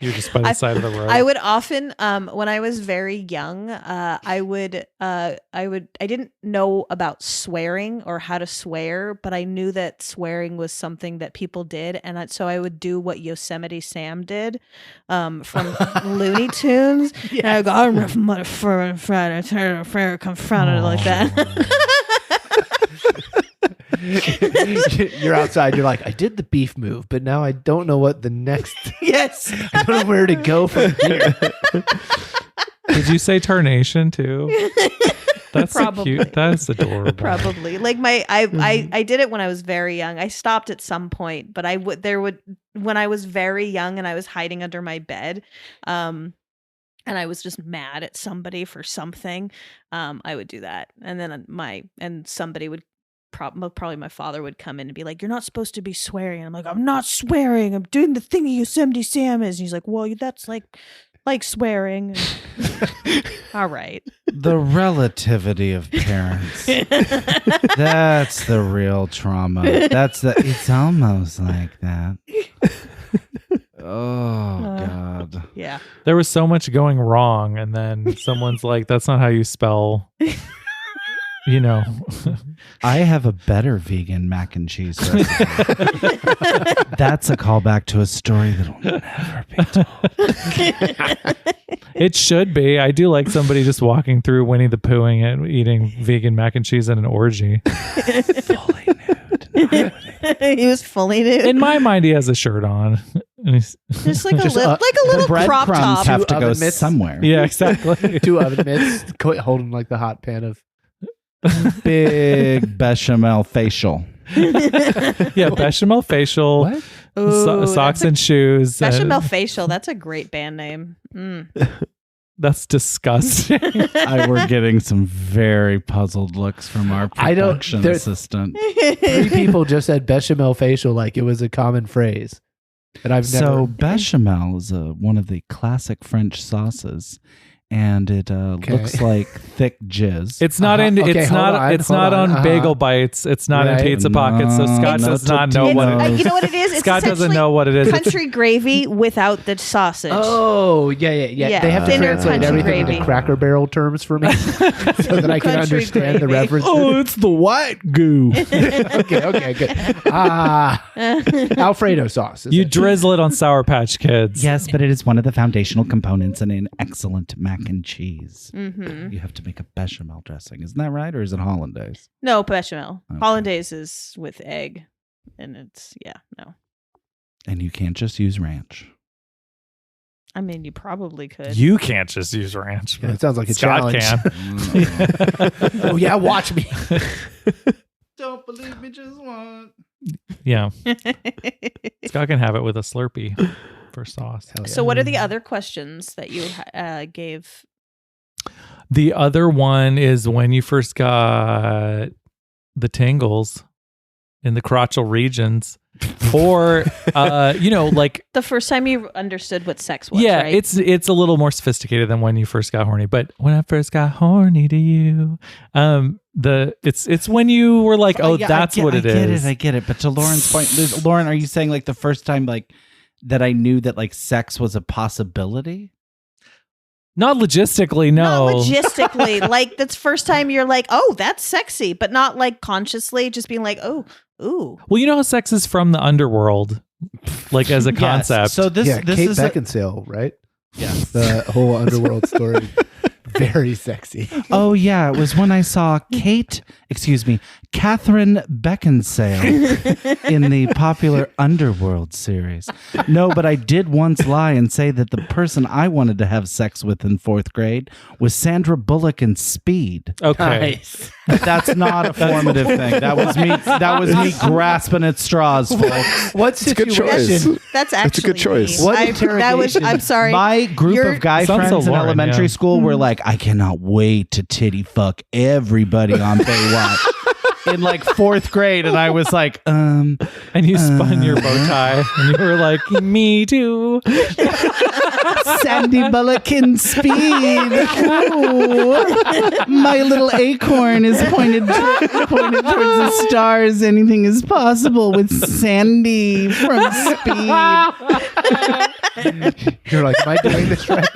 You're just by the side of the road. I would often, when I was very young, I didn't know about swearing or how to swear, but I knew that swearing was something that people did. And so I would do what Yosemite Sam did from Looney Tunes. Yes. And I go, I'm confronted like that. You're outside. You're like, I did the beef move, but now I don't know what the next. Yes, I don't know where to go from here. Did you say tarnation too? That's so cute. That's adorable. Probably. Like I did it when I was very young. I stopped at some point, but when I was very young and I was hiding under my bed, and I was just mad at somebody for something, I would do that, and then somebody would. Probably my father would come in and be like, "You're not supposed to be swearing." And I'm like, "I'm not swearing. I'm doing the thing Yosemite Sam is." And he's like, "Well, that's like swearing." All right. The relativity of parents. That's the real trauma. It's almost like that. Oh, God. Yeah. There was so much going wrong. And then someone's like, that's not how you spell... I have a better vegan mac and cheese recipe. That's a callback to a story that'll never be told. It should be. I do like somebody just walking through Winnie the Poohing and eating vegan mac and cheese at an orgy. Fully nude. He was fully nude. In my mind, he has a shirt on. Just like a little crop top. Have to go somewhere. Yeah, exactly. 2 oven mitts holding like the hot pan of big bechamel facial. Yeah, bechamel facial, What? Ooh, socks and shoes. Bechamel facial. That's a great band name. That's disgusting. We're getting some very puzzled looks from our production assistant. 3 people just said bechamel facial like it was a common phrase. And I've never. So bechamel is one of the classic French sauces, and it looks like thick jizz. It's not in. Okay, it's hold not. on, It's hold not on. on Bagel Bites. It's not in Right. Pizza Pockets. So Scott No, does not know what it is. You know what it is? It's Scott doesn't essentially know what it is. country gravy without the sausage. Oh, yeah. Yeah, They have to thinner translate country everything gravy. into Cracker Barrel terms for me so that I can Country understand the gravy. references. Oh, it's the white goo. Okay, good. Alfredo sauce. You drizzle it on Sour Patch Kids. Yes, but it is one of the foundational components in an excellent mac and cheese. Mm-hmm. You have to make a bechamel dressing. Isn't that right? Or is it hollandaise? No, bechamel. Okay. Hollandaise is with egg. And it's, no. And you can't just use ranch. I mean, you probably could. You can't just use ranch. Yeah, it sounds like a Scott challenge. can. Oh, yeah, watch me. Don't believe me, just want. Yeah. Scott can have it with a Slurpee for sauce. Hell yeah. So, what are the other questions that you gave? The other one is when you first got the tingles in the crotchal regions, or like The first time you understood what sex was, yeah, right? it's a little more sophisticated than when you first got horny. But when I first got horny to you, it's when you were like, oh, that's what it is. I get it. But to Lauren's point, Lauren, are you saying like the first time like that I knew that like sex was a possibility? Not logistically, no. Not logistically. Like, that's first time you're like, oh, that's sexy, but not like consciously just being like, oh, ooh. Well, you know how sex is from the underworld, like as a Yes. concept. So this Kate is Beckinsale, right? yes. The whole underworld story. Very sexy. Oh yeah, it was when I saw Catherine Beckinsale in the popular Underworld series. No, but I did once lie and say that the person I wanted to have sex with in 4th grade was Sandra Bullock in Speed. okay. Nice. That's not a formative thing. That was me grasping at straws, folks. What It's a good choice. situation? That's actually a good choice. me. What I'm sorry. My group You're- of guy Sounds friends so in Lauren, elementary yeah. school were like, I cannot wait to titty fuck everybody on Baywatch. In like 4th grade, and I was like, And you spun your bow tie, and you were like, me too. Sandy Bullock in Speed. Ooh. My little acorn is pointed towards the stars. Anything is possible with Sandy from Speed. You're like, am I doing this right?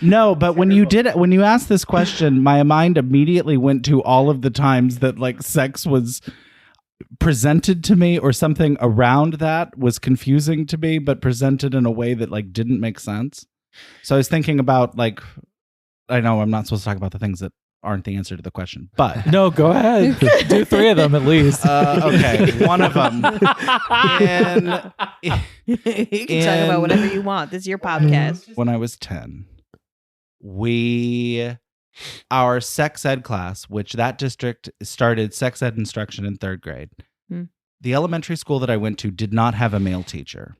No, but when you asked this question, my mind immediately went to all of the times that like sex was presented to me or something around that was confusing to me, but presented in a way that like didn't make sense. So I was thinking about like, I know I'm not supposed to talk about the things that aren't the answer to the question, but No, go ahead. Do 3 of them at least. okay, one of them. You can talk about whatever you want. This is your podcast. When I was 10, our sex ed class, which that district started sex ed instruction in 3rd grade. The elementary school that I went to did not have a male teacher.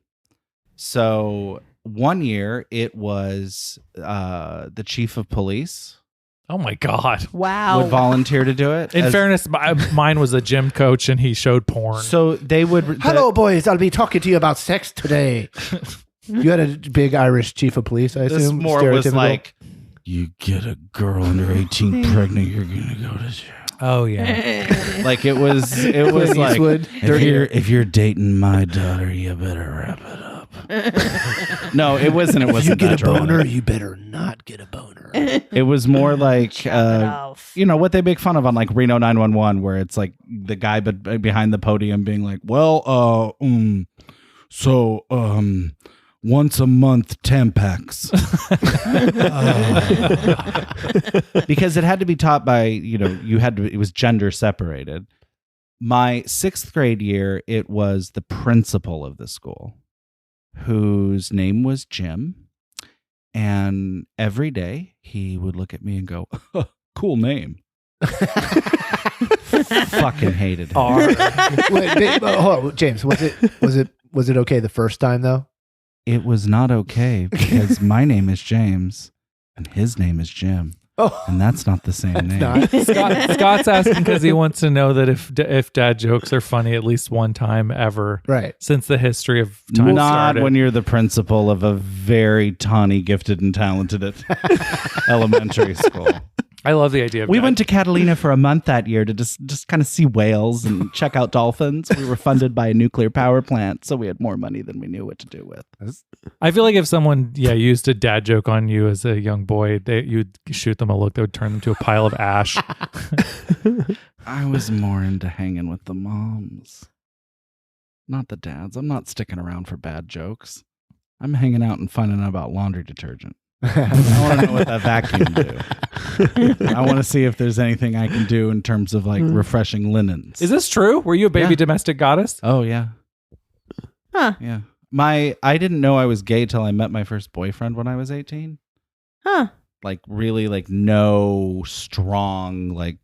So one year it was the chief of police Oh my God. Wow. would volunteer to do it. In fairness, mine was a gym coach and he showed porn. So they would. Hello, boys. I'll be talking to you about sex today. You had a big Irish chief of police, I This assume. more was Stereotypical? like, you get a girl under 18 pregnant, you're gonna go to jail. Oh yeah. Like it was Clint like, Eastwood. if you're dating my daughter, you better wrap it up. No, it wasn't. It If you wasn't get that a boner, dramatic. you better not get a boner. It was more like Chop it off. you know what they make fun of on like Reno 911, where it's like the guy behind the podium being like, well, once a month Tampax. Because it had to be taught by, it was gender separated. My 6th grade year, it was the principal of the school, whose name was Jim. And every day he would look at me and go, cool name. Fucking hated him. Hold on, James. Was it okay the first time though? It was not okay because my name is James and his name is Jim. Oh, And that's not the same name. not. Scott's asking because he wants to know that if dad jokes are funny at least one time ever Right. since the history of time Not started. when you're the principal of a very tawny, gifted, and talented elementary school. I love the idea of We dad. went to Catalina for a month that year to just kind of see whales and check out dolphins. We were funded by a nuclear power plant, so we had more money than we knew what to do with. I feel like if someone used a dad joke on you as a young boy, you'd shoot them a look that would turn them to a pile of ash. I was more into hanging with the moms, not the dads. I'm not sticking around for bad jokes. I'm hanging out and finding out about laundry detergent. I want to know what that vacuum do. I want to see if there's anything I can do in terms of like refreshing linens. Is this true? Were you a baby Yeah. domestic goddess? Oh yeah. Huh. Yeah. I didn't know I was gay till I met my first boyfriend when I was 18. Huh. Like really like no strong like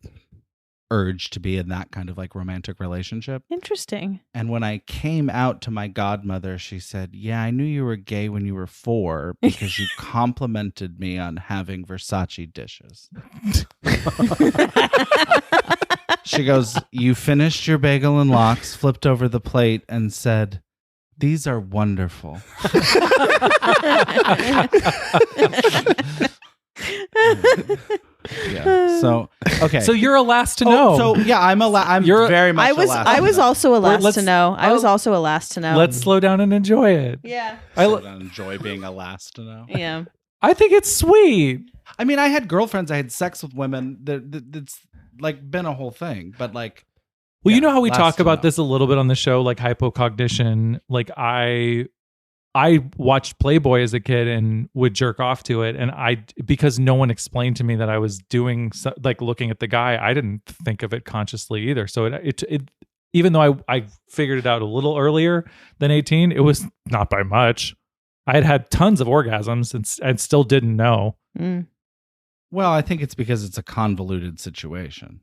urge to be in that kind of like romantic relationship. Interesting. And when I came out to my godmother, she said, "Yeah, I knew you were gay when you were 4 because you complimented me on having Versace dishes." She goes, "You finished your bagel and lox, flipped over the plate and said, 'These are wonderful.'" Yeah. So, okay. So you're a last to know. So yeah, I'm You're- very much I was a last I to was know. also a last let's- to know. I was also a last to know. Let's slow down and enjoy it. Yeah. I So don't enjoy being a last to know. Yeah. I think it's sweet. I mean, I had girlfriends. I had sex with women. That's like been a whole thing. But like, Well, you yeah, know how we last talk to about know. this a little bit on the show, like hypocognition. Like I watched Playboy as a kid and would jerk off to it, and because no one explained to me that I was doing like looking at the guy, I didn't think of it consciously either. So it even though I figured it out a little earlier than 18, it was not by much. I had tons of orgasms and still didn't know. Mm. well, I think it's because it's a convoluted situation.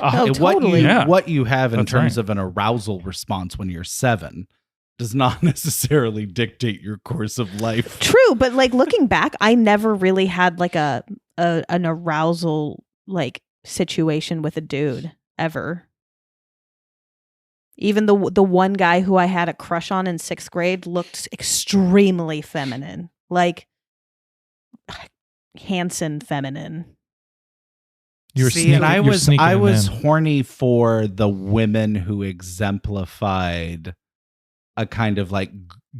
Oh, And totally. What you have in That's terms right. of an arousal response when you're 7 does not necessarily dictate your course of life. True, but like looking back, I never really had like an arousal like situation with a dude ever. Even the one guy who I had a crush on in 6th grade looked extremely feminine, like Hanson feminine. You were See, and I you're was sneaking him in. horny for the women who exemplified a kind of like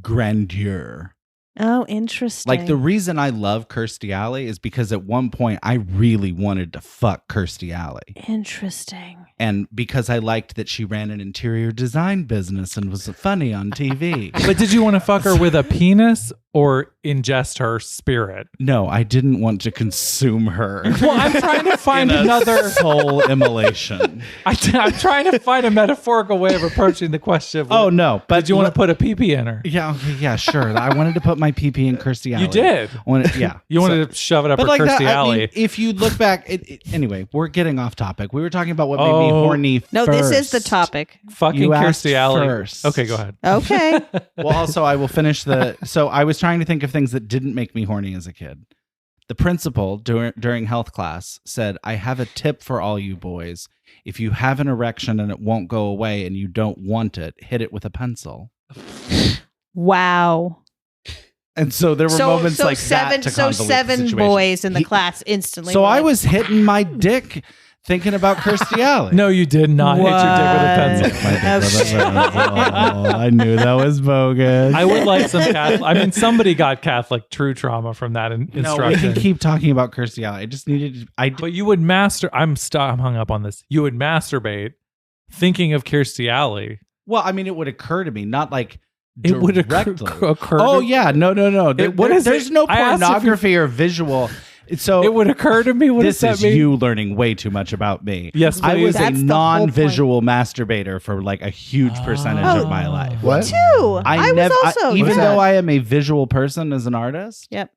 grandeur. Oh, interesting. Like the reason I love Kirstie Alley is because at one point I really wanted to fuck Kirstie Alley. Interesting. And because I liked that she ran an interior design business and was funny on TV. But did you want to fuck her with a penis or ingest her spirit? No, I didn't want to consume her. Well, I'm trying to find in a another. soul immolation. I'm trying to find a metaphorical way of approaching the question. Of Oh no, but did you want to put a pee-pee in her? Yeah, okay, yeah, sure. I wanted to put my PP in Kirstie Alley. You did. Yeah. You wanted to shove it up But her like Kirstie that, Alley. I mean, if you look back, anyway, we're getting off topic. We were talking about what made me horny. No, this is the first. topic. Fucking you asked Kirstie Alley. first. Okay, go ahead. Okay. Well, also, I will finish the. So I was trying to think of things that didn't make me horny as a kid. The principal during health class said, "I have a tip for all you boys. If you have an erection and it won't go away and you don't want it, hit it with a pencil." Wow. And so there were moments like seven, that to so convolute the 7 situation. boys in the class instantly. So were I like, was hitting my dick thinking about Kirstie Alley. No, you did not hit your dick with a pencil. My dick was a pencil. I knew that was bogus. I would like some Catholic. I mean, somebody got Catholic true trauma from that No, we instruction. can keep talking about Kirstie Alley. I just needed. But you would I'm hung up on this. You would masturbate thinking of Kirstie Alley. Well, I mean, it would occur to me, not like It would directly. occur. Oh to, yeah, no. What is There's it? no I asked if you- pornography or visual. So It would occur to me. What this does is that mean? you learning way too much about me. Yes, I please. was That's a the whole non-visual masturbator for like a huge percentage of my life. What? too. I was also. even yeah. though I am a visual person as an artist, Yep.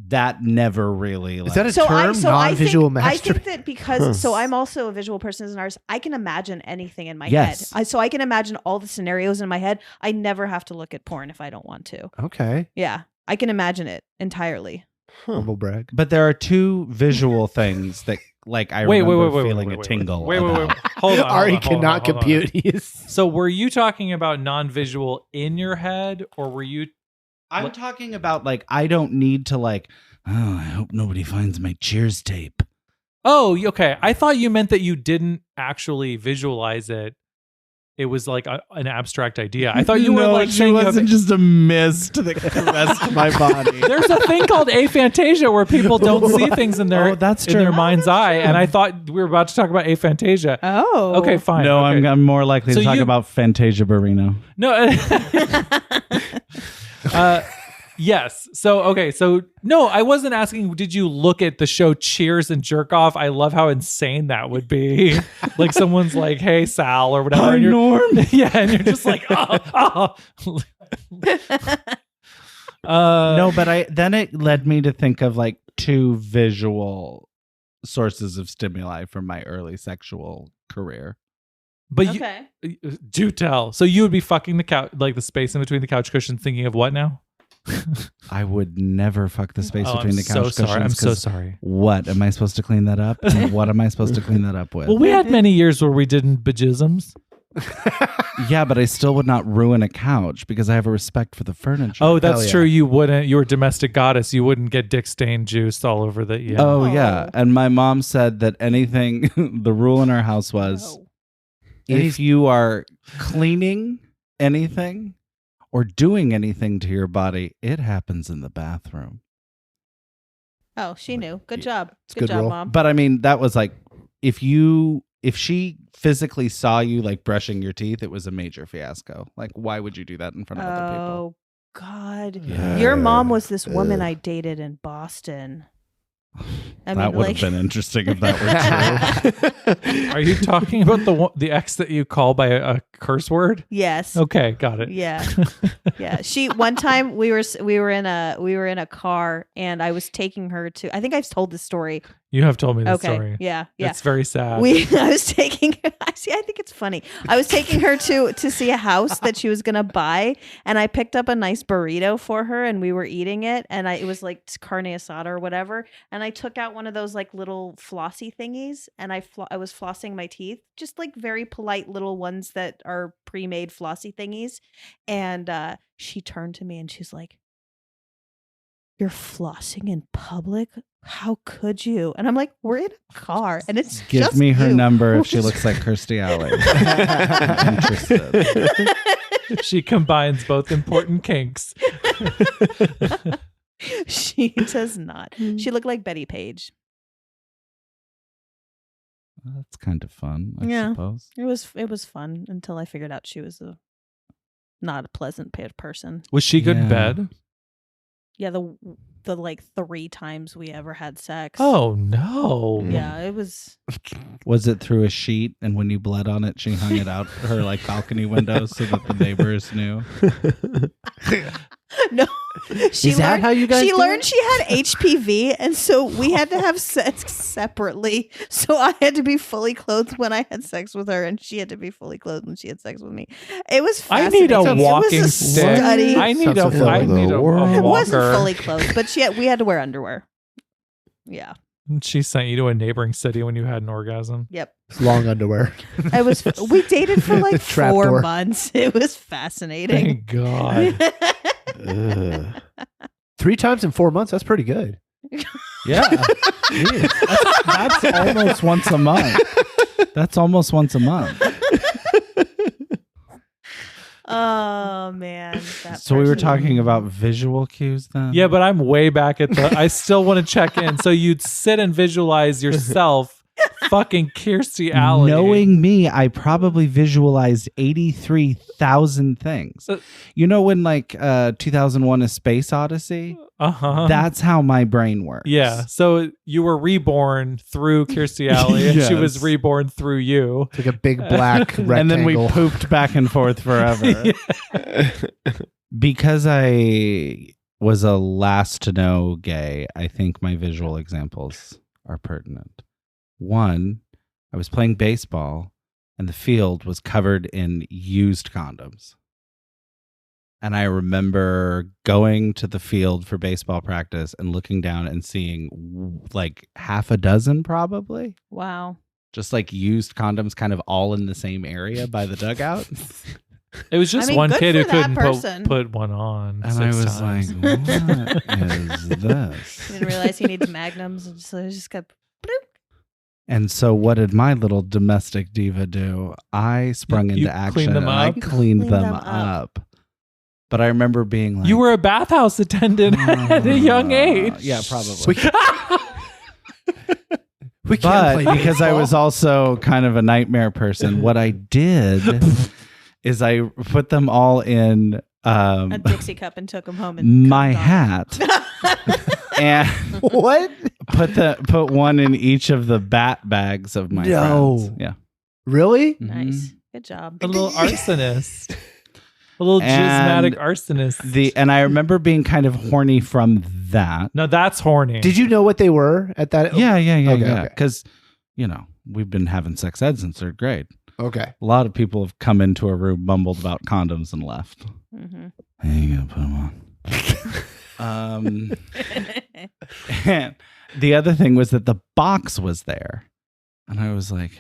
that never really. Is that a So term? Non-visual I mastery? think that because so I'm also a visual person as an artist. I can imagine anything in my Yes. head. So I can imagine all the scenarios in my head. I never have to look at porn if I don't want to. Okay. Yeah, I can imagine it entirely. Humble brag. But there are two visual things that, like, I remember feeling a tingle. Wait. about. Hold on. Ari hold on, cannot hold on. compute. He is So were you talking about non-visual in your head, or were you? I'm talking about, like, I don't need to, like, oh, I hope nobody finds my Cheers tape. Oh, okay. I thought you meant that you didn't actually visualize it. It was like an abstract idea. I thought you were like saying it wasn't just a mist that caressed my body. There's a thing called aphantasia where people don't see things in their that's in true. their mind's eye, and I thought we were about to talk about aphantasia. Oh, Okay, fine. No, okay. I'm more likely So to talk you- about Fantasia Barrino. No. Yes. So, okay. So, no, I wasn't asking, did you look at the show Cheers and jerk off? I love how insane that would be. Like someone's like, hey, Sal, or whatever. Hi, and you're, Norm. Yeah. And you're just like, oh. No, but then it led me to think of, like, two visual sources of stimuli from my early sexual career. But okay. you do tell. So you would be fucking the couch, like the space in between the couch cushions, thinking of what now? I would never fuck the space between the couch so cushions. sorry. I'm so 'cause sorry. What am I supposed to clean that up? And what am I supposed to clean that up with? Well, we had many years where we didn't bajisms. Yeah, but I still would not ruin a couch because I have a respect for the furniture. Oh, that's yeah. true. You wouldn't. You were a domestic goddess. You wouldn't get dick stain juice all over the. Yeah. Oh, yeah. And my mom said that anything, the rule in our house was No. if you are cleaning anything or doing anything to your body, it happens in the bathroom. Oh, she knew. Good job. It's Good good job, rule. Mom. But I mean, that was like, if she physically saw you like brushing your teeth, it was a major fiasco. Like, why would you do that in front of other people? Oh God, Yeah. your mom was this woman I dated in Boston. I That mean, would like, have been interesting if that were true. Are you talking about the ex that you call by a curse word? yes. Okay, got it. Yeah. Yeah. One time we were in a car and I was taking her to, I think I've told this story. You have told me this Okay. story. Yeah. Yeah. It's very sad. I was taking I think it's funny. I was taking her to see a house that she was gonna buy, and I picked up a nice burrito for her, and we were eating it, and it was like carne asada or whatever, and I took out one of those like little flossy thingies, and I was flossing my teeth, just like very polite little ones that are pre-made flossy thingies, and she turned to me and she's like, "You're flossing in public? How could you?" And I'm like, "We're in a car, and it's Give just me her you." number if she looks like Kirstie Alley. I'm interested. She combines both important kinks. She does not. She looked like Betty Page. That's kind of fun, I Yeah. suppose. It was fun until I figured out she was not a pleasant person. Was she good in Yeah. bed? Yeah, the like 3 times we ever had sex. Oh no. Yeah, it was. Was it through a sheet, and when you bled on it, she hung it out her like balcony window so that the neighbors knew? No. She Is that learned, how you guys She do learned it? she had HPV, and so we had to have sex separately. So I had to be fully clothed when I had sex with her, and she had to be fully clothed when she had sex with me. It was I need fascinating. a It was walking a stick. study. I need Sounds a fulfilling. walker. It wasn't fully clothed, but we had to wear underwear. Yeah. She sent you to a neighboring city when you had an orgasm. Yep. It's long underwear. I was. We dated for like Trap 4 door. months. It was fascinating. Thank God. Ugh. 3 times in 4 months. That's pretty good. Yeah. That's almost once a month. That's almost once a month. Oh man. So we were person. talking about visual cues then? Yeah, but I'm way back at the. I still want to check in. So you'd sit and visualize yourself fucking Kirstie Alley. Knowing me, I probably visualized 83,000 things. You know when like 2001 A Space Odyssey? Uh-huh. That's how my brain works. Yeah. So you were reborn through Kirstie Alley, and she was Yes. reborn through you. It's like a big black rectangle. And then we pooped back and forth forever. Because I was a last to know gay, I think my visual examples are pertinent. One, I was playing baseball and the field was covered in used condoms. And I remember going to the field for baseball practice and looking down and seeing like half a dozen probably. Wow. Just like used condoms kind of all in the same area by the dugout. It was just I mean, one good kid who for that couldn't person. put one on. And 6 I was times. like, what is this? He didn't realize he needs magnums, and so he just got. bloop. And so what did my little domestic diva do? I sprung You into action cleaned them and I up? cleaned Cleaned them them up. But I remember being like, You were a bathhouse attendant at a young age. Yeah, probably. We can't But play because I baseball. was also kind of a nightmare person, what I did is I put them all in A Dixie cup and took him home. And my cummed on hat and What? put one in each of the bat bags of my No. friends. Yeah. Really? it. Nice. Good job. A little arsonist. A little And jismatic arsonist. And I remember being kind of horny from that. No, that's horny. Did you know what they were at that? Yeah. Okay. Because, we've been having sex ed since third grade. Okay. A lot of people have come into a room, mumbled about condoms, and left. Mm-hmm. Hey, you gotta put them on. And the other thing was that the box was there, and I was like,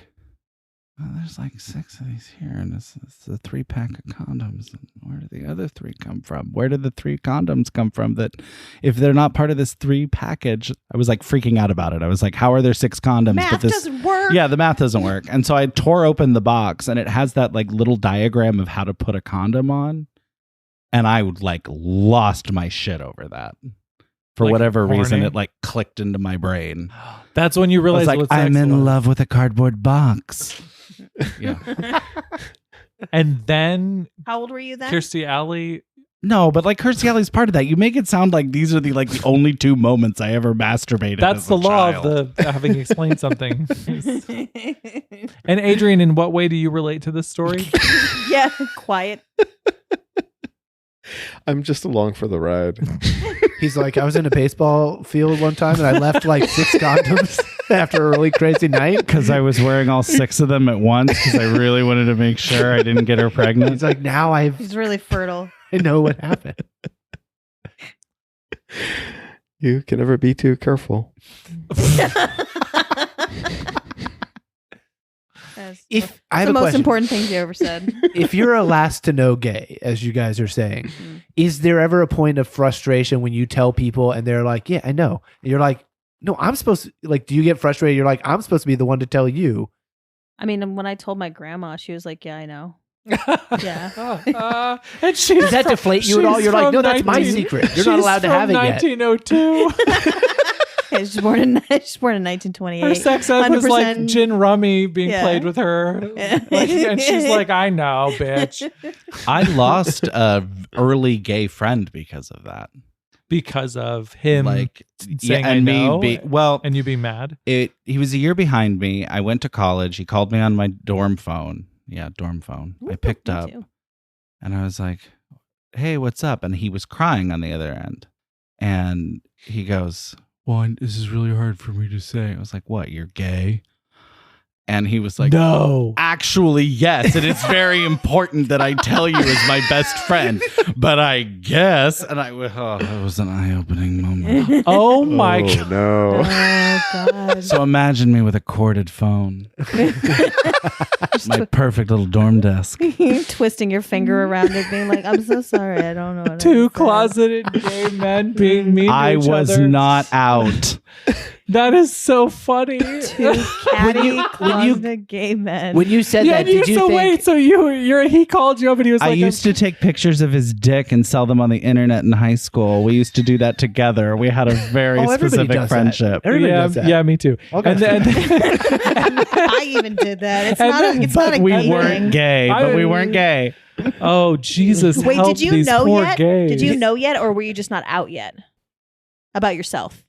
"Oh, there's like 6 of these here, and it's a 3-pack of condoms. And where did the other 3 come from? Where did the 3 condoms come from? That if they're not part of this 3 package, I was like freaking out about it. I was like, how are there 6 condoms? Math doesn't work. Yeah, the math doesn't work. And so I tore open the box, and it has that like little diagram of how to put a condom on. And I like lost my shit over that. For Like whatever reason, horny? it like clicked into my brain. That's when you I was realize like, what I'm sex in was. love with a cardboard box. Yeah. And then How old were you then? Kirstie Alley. No, but like Kirstie Alley's part of that. You make it sound like these are the only 2 moments I ever masturbated. That's as the a law child. of the having explained something. And Adrian, in what way do you relate to this story? Yeah, quiet. I'm just along for the ride. He's like, I was in a baseball field one time and I left like 6 condoms after a really crazy night. Because I was wearing all 6 of them at once because I really wanted to make sure I didn't get her pregnant. He's like, now I He's really fertile. know what happened. You can never be too careful. That's If I have the a most question, important things you ever said. if you're a last to know gay, as you guys are saying, is there ever a point of frustration when you tell people and they're like, yeah, I know. And you're like, no, I'm supposed to, like, do you get frustrated? You're like, I'm supposed to be the one to tell you. I mean, when I told my grandma, she was like, "Yeah, I know." Yeah. And she's Does that deflate you at all? You're like, no, that's my secret. You're not allowed to have it yet. 1902. Yeah, she's born in 1928. Her sex ed was like 100%. gin rummy being Yeah. played with her. Yeah. Like, and she's like, I know, bitch. I lost a early gay friend because of that. Because of him Like, saying and I know, and you being mad. he was a year behind me. I went to college. He called me on my dorm phone. Yeah, dorm phone. I picked Me up too. and I was like, "Hey, what's up?" And he was crying on the other end. And he goes, "Well, this is really hard for me to say." I was like, "What? You're gay?" And he was like, No. "Actually, yes. And it's very important that I tell you as my best friend. But I guess." And that was an eye-opening moment. Oh my Oh, God. no. Oh God. So imagine me with a corded phone, my perfect little dorm desk. Twisting your finger around it, being like, "I'm so sorry, I don't know." What I Two said." closeted gay men being mean to I each was other. not out. That is so funny. Two catty, when you- closeted gay men. When you said Yeah, that, did you so think, wait, so he called you up and he was I like, used to take pictures of his dick and sell them on the internet in high school. We used to do that together. We had a very Oh, everybody specific does that. friendship. Everybody yeah, does that. yeah, me too. Okay. And then, I even did that. It's And not. then- It's not But a we gay weren't thing. gay. But we weren't gay. oh Jesus! Wait, help did you these know poor yet? Gays. Did you know yet, or were you just not out yet about yourself?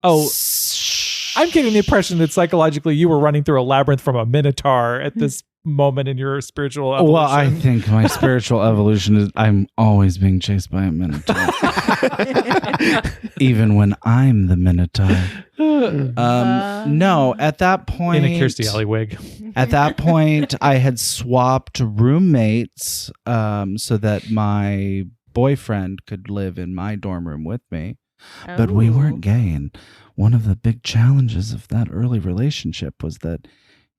Oh, I'm getting the impression that psychologically you were running through a labyrinth from a minotaur at this moment in your spiritual evolution? Well, I think my spiritual evolution is I'm always being chased by a minotaur. Even when I'm the minotaur. No, at that point... In a Kirstie Alley wig. At that point, I had swapped roommates so that my boyfriend could live in my dorm room with me. But we weren't gay. And one of the big challenges of that early relationship was that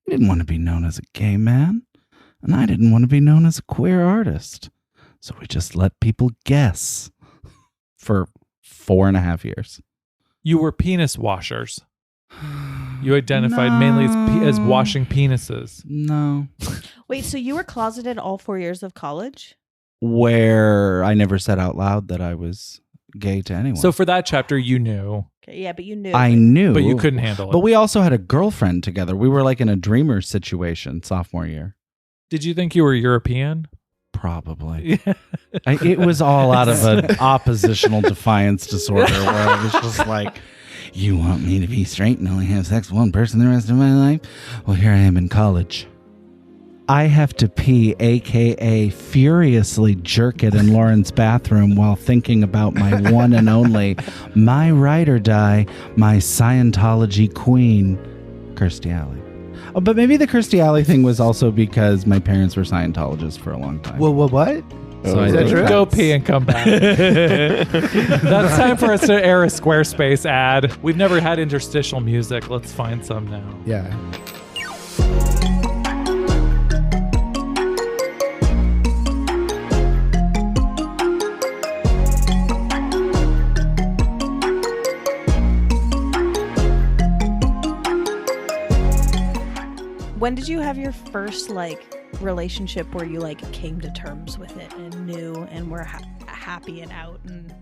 he didn't want to be known as a gay man. And I didn't want to be known as a queer artist. So we just let people guess for 4.5 years. You were penis washers. You identified mainly as washing penises. No. Wait, so you were closeted all 4 years of college? Where I never said out loud that I was gay to anyone. So for that chapter, you knew. Okay, yeah, but you knew. I knew. But you couldn't handle it. But we also had a girlfriend together. We were like in a dreamer situation sophomore year. Did you think you were European? Probably. It was all out of an oppositional defiance disorder where I was just like, you want me to be straight and only have sex with one person the rest of my life? Well, here I am in college. I have to pee, a.k.a. furiously jerk it in Lauren's bathroom while thinking about my one and only, my ride or die, my Scientology queen, Kirstie Alley. Oh, but maybe the Kirstie Alley thing was also because my parents were Scientologists for a long time. Well, what? So Oh, I is that think true? Go pee and come back. That's time for us to air a Squarespace ad. We've never had interstitial music. Let's find some now. Yeah. When did you have your first relationship where you came to terms with it and knew and were happy and out and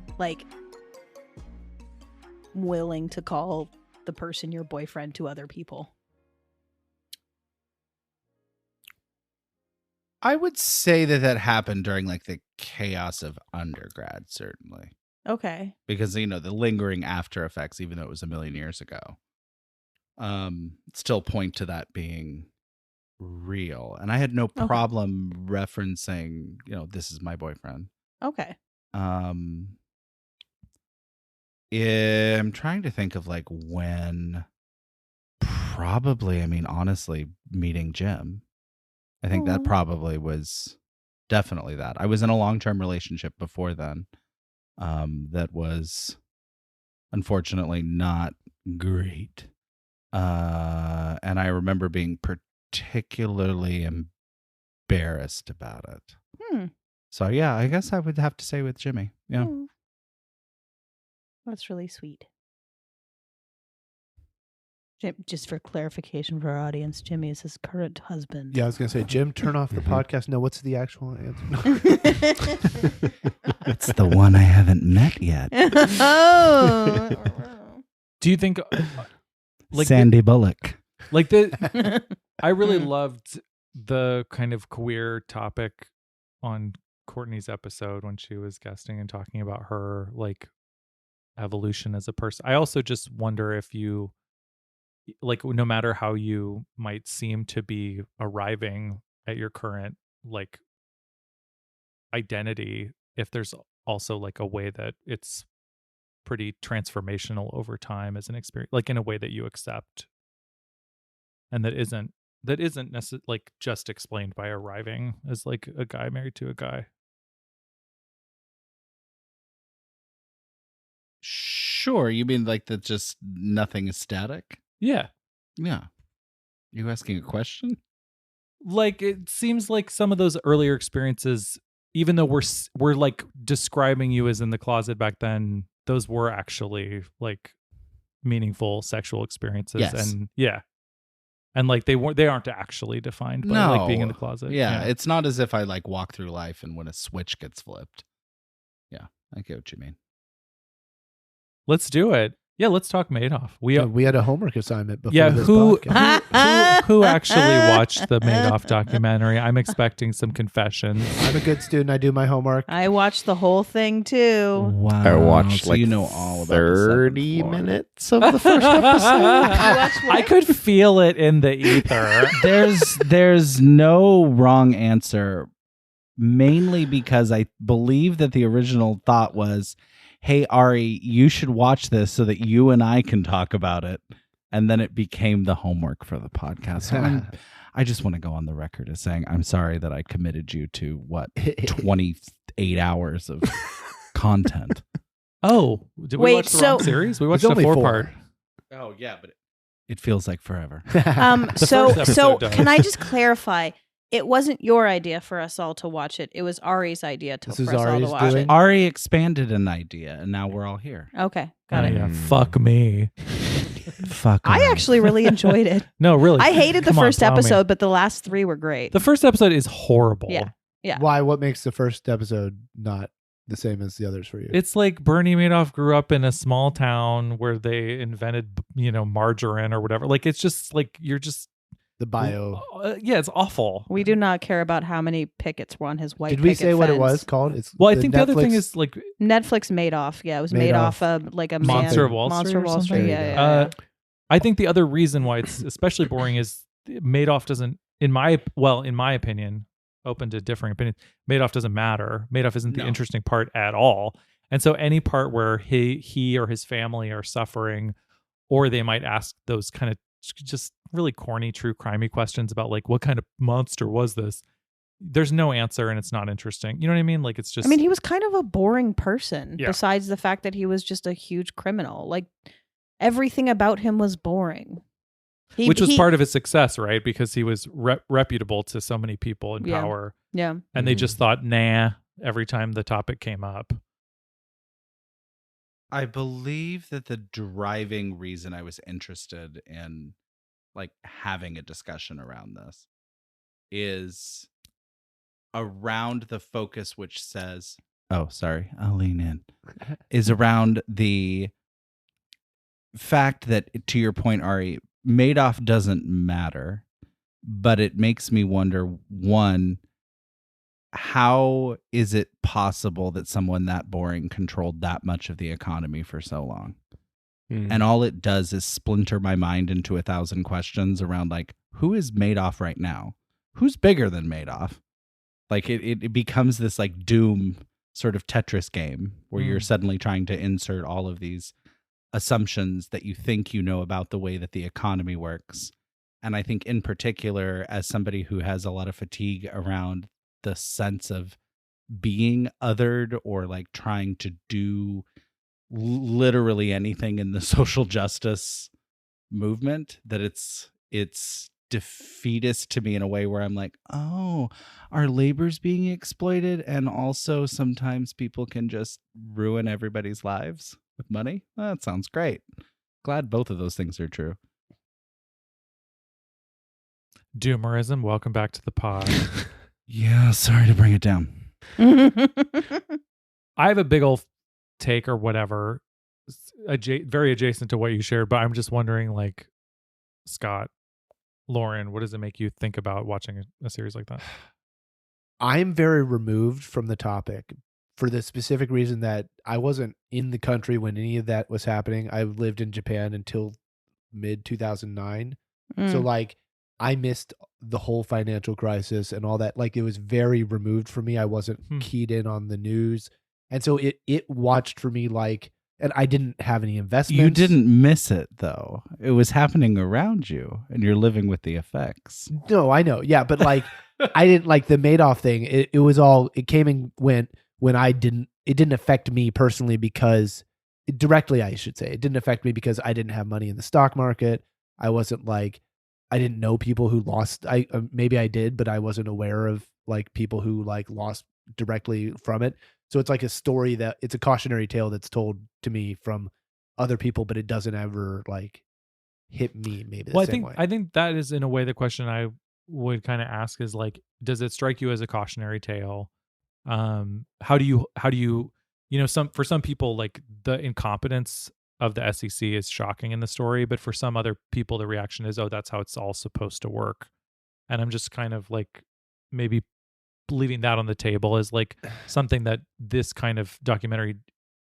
willing to call the person your boyfriend to other people? I would say that happened during the chaos of undergrad, certainly. Okay. Because, the lingering after effects, even though it was a million years ago, still point to that being real. And I had no problem referencing, this is my boyfriend. Okay. I'm trying to think of when, probably, honestly, meeting Jim. I think that probably was definitely that. I was in a long-term relationship before then that was unfortunately not great. And I remember being particularly embarrassed about it. So yeah, I guess I would have to say with Jimmy. Yeah. That's really sweet. Jim, just for clarification for our audience, Jimmy is his current husband. Yeah, I was going to say, Jim, turn off the podcast. No, what's the actual answer? No. It's the one I haven't met yet. Oh. Do you think Sandy Bullock. I really loved the kind of queer topic on Courtney's episode when she was guesting and talking about her evolution as a person. I also just wonder if you no matter how you might seem to be arriving at your current identity, if there's also a way that it's pretty transformational over time as an experience, in a way that you accept, and that isn't necessarily just explained by arriving as a guy married to a guy. Sure, you mean that just nothing is static? Yeah. You asking a question? It seems like some of those earlier experiences, even though we're describing you as in the closet back then, those were actually meaningful sexual experiences. Yes. And yeah. And they aren't actually defined by being in the closet. Yeah, it's not as if I walk through life and when a switch gets flipped. Yeah, I get what you mean. Let's do it. Yeah, let's talk Madoff. We had a homework assignment before Yeah, this who podcast. who actually watched the Madoff documentary? I'm expecting some confessions. I'm a good student. I do my homework. I watched the whole thing too. Wow. I watched So like you know all about the 30 seventh floor. minutes of the first episode. I could feel it in the ether. There's no wrong answer, mainly because I believe that the original thought was, hey, Ari, you should watch this so that you and I can talk about it. And then it became the homework for the podcast. So I just want to go on the record as saying I'm sorry that I committed you to 28 hours of content. Oh, did we Wait, watch the wrong so- series? We watched It's a only 4-part. Oh, yeah, but it feels like forever. So first so episode does. can I just clarify? It wasn't your idea for us all to watch it. It was Ari's idea This for is us all to Ari's watch doing? it. Ari expanded an idea, and now we're all here. Okay, got Oh, it. yeah, fuck me. Fuck. I Ari. actually really enjoyed it. No, really. I hated the Come on, first plow me. episode, but the last 3 were great. The first episode is horrible. Yeah. Why? What makes the first episode not the same as the others for you? It's like Bernie Madoff grew up in a small town where they invented, margarine or whatever. Like, it's just like, you're just, the bio. yeah, it's awful. We do not care about how many pickets were on his white Did we picket say what it fence. was called? It's Well, I think the other thing Netflix- is like Netflix Madoff. Yeah, it was Madoff. Madoff, like a Monster man, of Wall Monster Street of or Wall Street. something? Yeah, There you yeah. I think the other reason why it's especially boring is Madoff doesn't, in my opinion, open to differing opinions, Madoff doesn't matter. Madoff isn't the No. interesting part at all. And so any part where he or his family are suffering, or they might ask those kind of just really corny, true crimey questions about like, what kind of monster was this? There's no answer and it's not interesting. You know what I mean? Like, it's just, I mean, he was kind of a boring person, Yeah. besides the fact that he was just a huge criminal. Like, everything about him was boring. which was part of his success, right? Because he was reputable to so many people in Yeah. power. Yeah. And they just thought, nah, every time the topic came up. I believe that the driving reason I was interested in like having a discussion around this is around the focus which says, oh, sorry, I'll lean in, is around the fact that, to your point, Ari, Madoff doesn't matter, but it makes me wonder, one, how is it possible that someone that boring controlled that much of the economy for so long? And all it does is splinter my mind into 1,000 questions around like, who is Madoff right now? Who's bigger than Madoff? Like it becomes this like Doom sort of Tetris game where you're suddenly trying to insert all of these assumptions that you think you know about the way that the economy works. And I think in particular, as somebody who has a lot of fatigue around the sense of being othered or like trying to do literally anything in the social justice movement, that it's defeatist to me in a way where I'm like, oh, our labor's being exploited, and also sometimes people can just ruin everybody's lives with money. That sounds great. Glad both of those things are true. Doomerism, welcome back to the pod. Yeah, sorry to bring it down. I have a big old take or whatever, very adjacent to what you shared, but I'm just wondering, like, Scott, Lauren, what does it make you think about watching a series like that? I'm very removed from the topic for the specific reason that I wasn't in the country when any of that was happening. I lived in Japan until mid 2009. So like I missed the whole financial crisis and all that. Like it was very removed for me. I wasn't keyed in on the news. And so it watched for me like, and I didn't have any investments. You didn't miss it though. It was happening around you and you're living with the effects. No, I know. Yeah. But like, I didn't like the Madoff thing. It was all, it came and went when it didn't affect me personally because directly, I should say, it didn't affect me because I didn't have money in the stock market. I wasn't like, I didn't know people who lost. Maybe I did, but I wasn't aware of like people who like lost directly from it. So it's like a story that it's a cautionary tale that's told to me from other people, but it doesn't ever like hit me maybe the same way. I think that is in a way the question I would kind of ask is like, does it strike you as a cautionary tale? How do you for some people, like the incompetence of the SEC is shocking in the story, but for some other people, the reaction is, oh, that's how it's all supposed to work. And I'm just kind of like maybe leaving that on the table as like something that this kind of documentary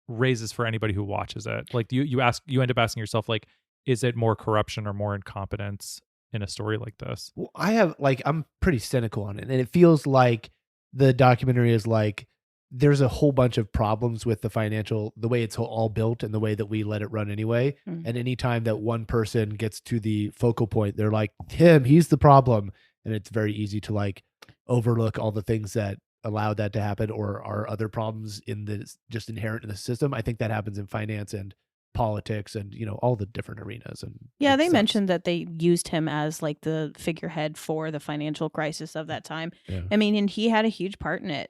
raises for anybody who watches it. Like you end up asking yourself, like, is it more corruption or more incompetence in a story like this? Well, I'm pretty cynical on it, and it feels like the documentary is like there's a whole bunch of problems with the way it's all built and the way that we let it run anyway. And anytime that one person gets to the focal point, they're like, he's the problem. And it's very easy to like overlook all the things that allowed that to happen or are other problems in this just inherent in the system. I think that happens in finance and politics and, all the different arenas. And yeah, they mentioned that they used him as like the figurehead for the financial crisis of that time. Yeah. I mean, and he had a huge part in it.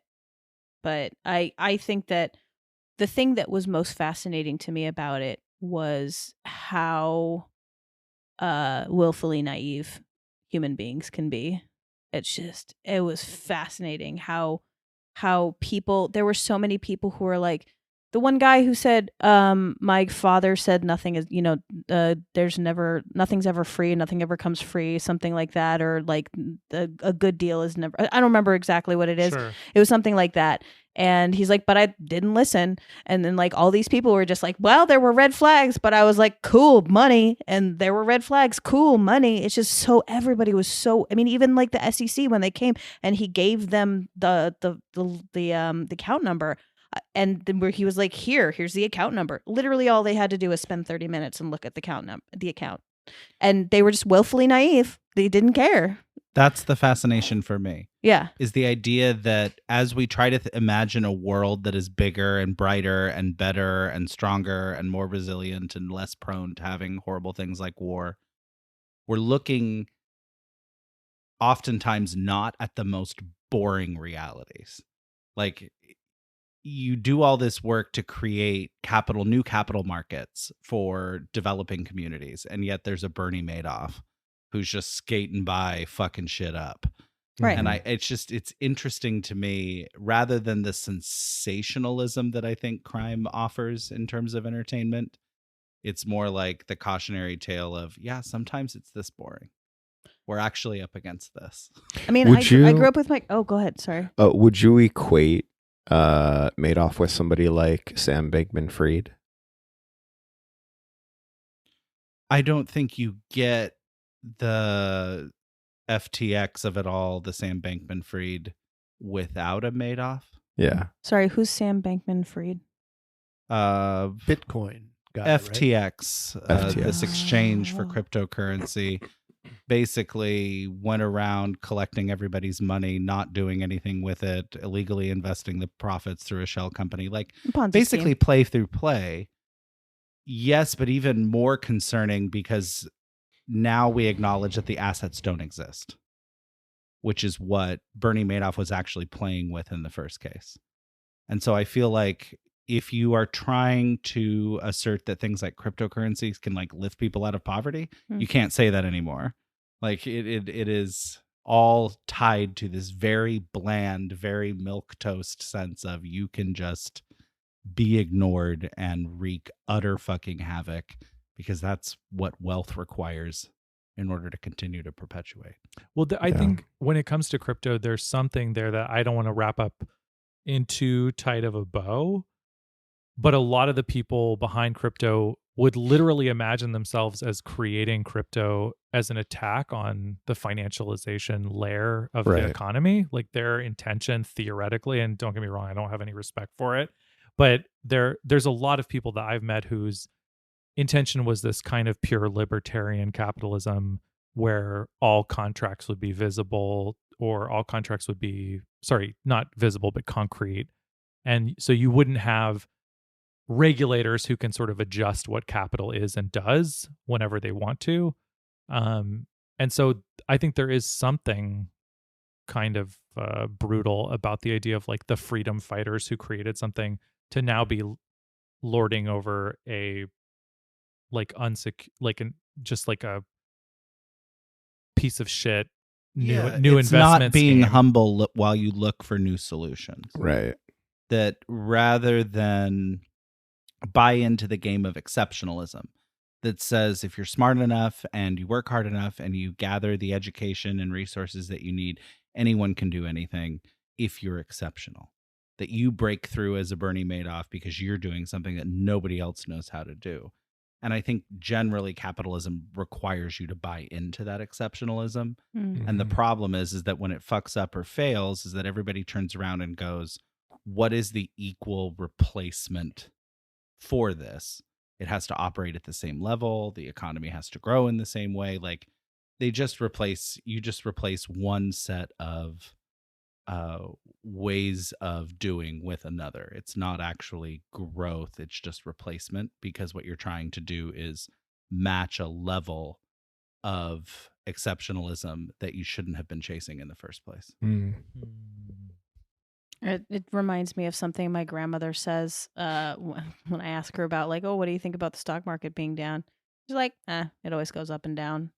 But I think that the thing that was most fascinating to me about it was how willfully naive human beings can be. It was fascinating how there were so many people who were like, the one guy who said, my father said nothing is, nothing's ever free, nothing ever comes free, something like that, or like a good deal is never, I don't remember exactly what it is. Sure. It was something like that. And he's like, but I didn't listen. And then like all these people were just like, well, there were red flags, but I was like, cool, money. And there were red flags, cool, money. It's just so everybody was so, I mean, even like the SEC when they came and he gave them the account number. And then where he was like, here's the account number. Literally all they had to do was spend 30 minutes and look at the account. And they were just willfully naive. They didn't care. That's the fascination for me. Yeah. Is the idea that as we try to imagine a world that is bigger and brighter and better and stronger and more resilient and less prone to having horrible things like war, we're looking oftentimes not at the most boring realities. Like, you do all this work to create new capital markets for developing communities, and yet there's a Bernie Madoff who's just skating by fucking shit up. Right. And it's interesting to me, rather than the sensationalism that I think crime offers in terms of entertainment, it's more like the cautionary tale of, yeah, sometimes it's this boring. We're actually up against this. I mean, I grew up with oh, go ahead. Sorry. Would you equate Madoff with somebody like Sam Bankman-Fried? I don't think you get the FTX of it all, the Sam Bankman-Fried, without a Madoff. Yeah. Sorry, who's Sam Bankman-Fried? Bitcoin guy, FTX, FTX. This exchange for cryptocurrency, basically went around collecting everybody's money, not doing anything with it, illegally investing the profits through a shell company, like Ponzi basically scheme. play through play. Yes, but even more concerning because now we acknowledge that the assets don't exist, which is what Bernie Madoff was actually playing with in the first case. And so I feel like if you are trying to assert that things like cryptocurrencies can like lift people out of poverty, you can't say that anymore. Like it is all tied to this very bland, very milquetoast sense of you can just be ignored and wreak utter fucking havoc because that's what wealth requires in order to continue to perpetuate. Well, I think when it comes to crypto, there's something there that I don't want to wrap up in too tight of a bow. But a lot of the people behind crypto would literally imagine themselves as creating crypto as an attack on the financialization layer of the economy. Like their intention theoretically, and don't get me wrong, I don't have any respect for it, but there's a lot of people that I've met whose intention was this kind of pure libertarian capitalism where all contracts would be visible, or all contracts would be, not visible, but concrete. And so you wouldn't have regulators who can sort of adjust what capital is and does whenever they want to. And so I think there is something kind of brutal about the idea of like the freedom fighters who created something to now be lording over a like just like a piece of shit new it's investment not being scheme. humble while you look for new solutions. Right. That rather than buy into the game of exceptionalism that says if you're smart enough and you work hard enough and you gather the education and resources that you need, anyone can do anything if you're exceptional. That you break through as a Bernie Madoff because you're doing something that nobody else knows how to do. And I think generally capitalism requires you to buy into that exceptionalism. And the problem is that when it fucks up or fails, is that everybody turns around and goes, what is the equal replacement for this? It has to operate at the same level. The economy has to grow in the same way. Like you just replace one set of ways of doing with another. It's not actually growth. It's just replacement, because what you're trying to do is match a level of exceptionalism that you shouldn't have been chasing in the first place. It reminds me of something my grandmother says when I ask her about, like, oh, what do you think about the stock market being down? She's like, it always goes up and down.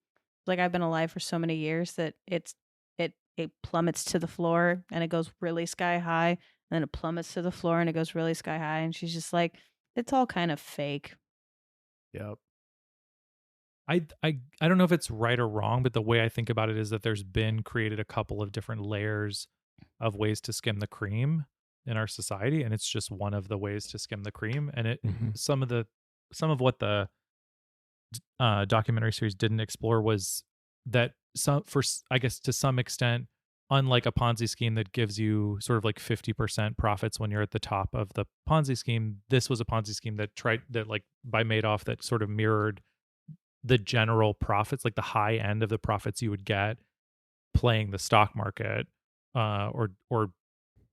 Like, I've been alive for so many years that it plummets to the floor and it goes really sky high, and then it plummets to the floor and it goes really sky high. And she's just like, it's all kind of fake. Yep. I don't know if it's right or wrong, but the way I think about it is that there's been created a couple of different layers of ways to skim the cream in our society, and it's just one of the ways to skim the cream. And it some of what the documentary series didn't explore was that I guess to some extent, unlike a Ponzi scheme that gives you sort of like 50% profits when you're at the top of the Ponzi scheme, this was a Ponzi scheme that like by Madoff, that sort of mirrored the general profits, like the high end of the profits you would get playing the stock market, or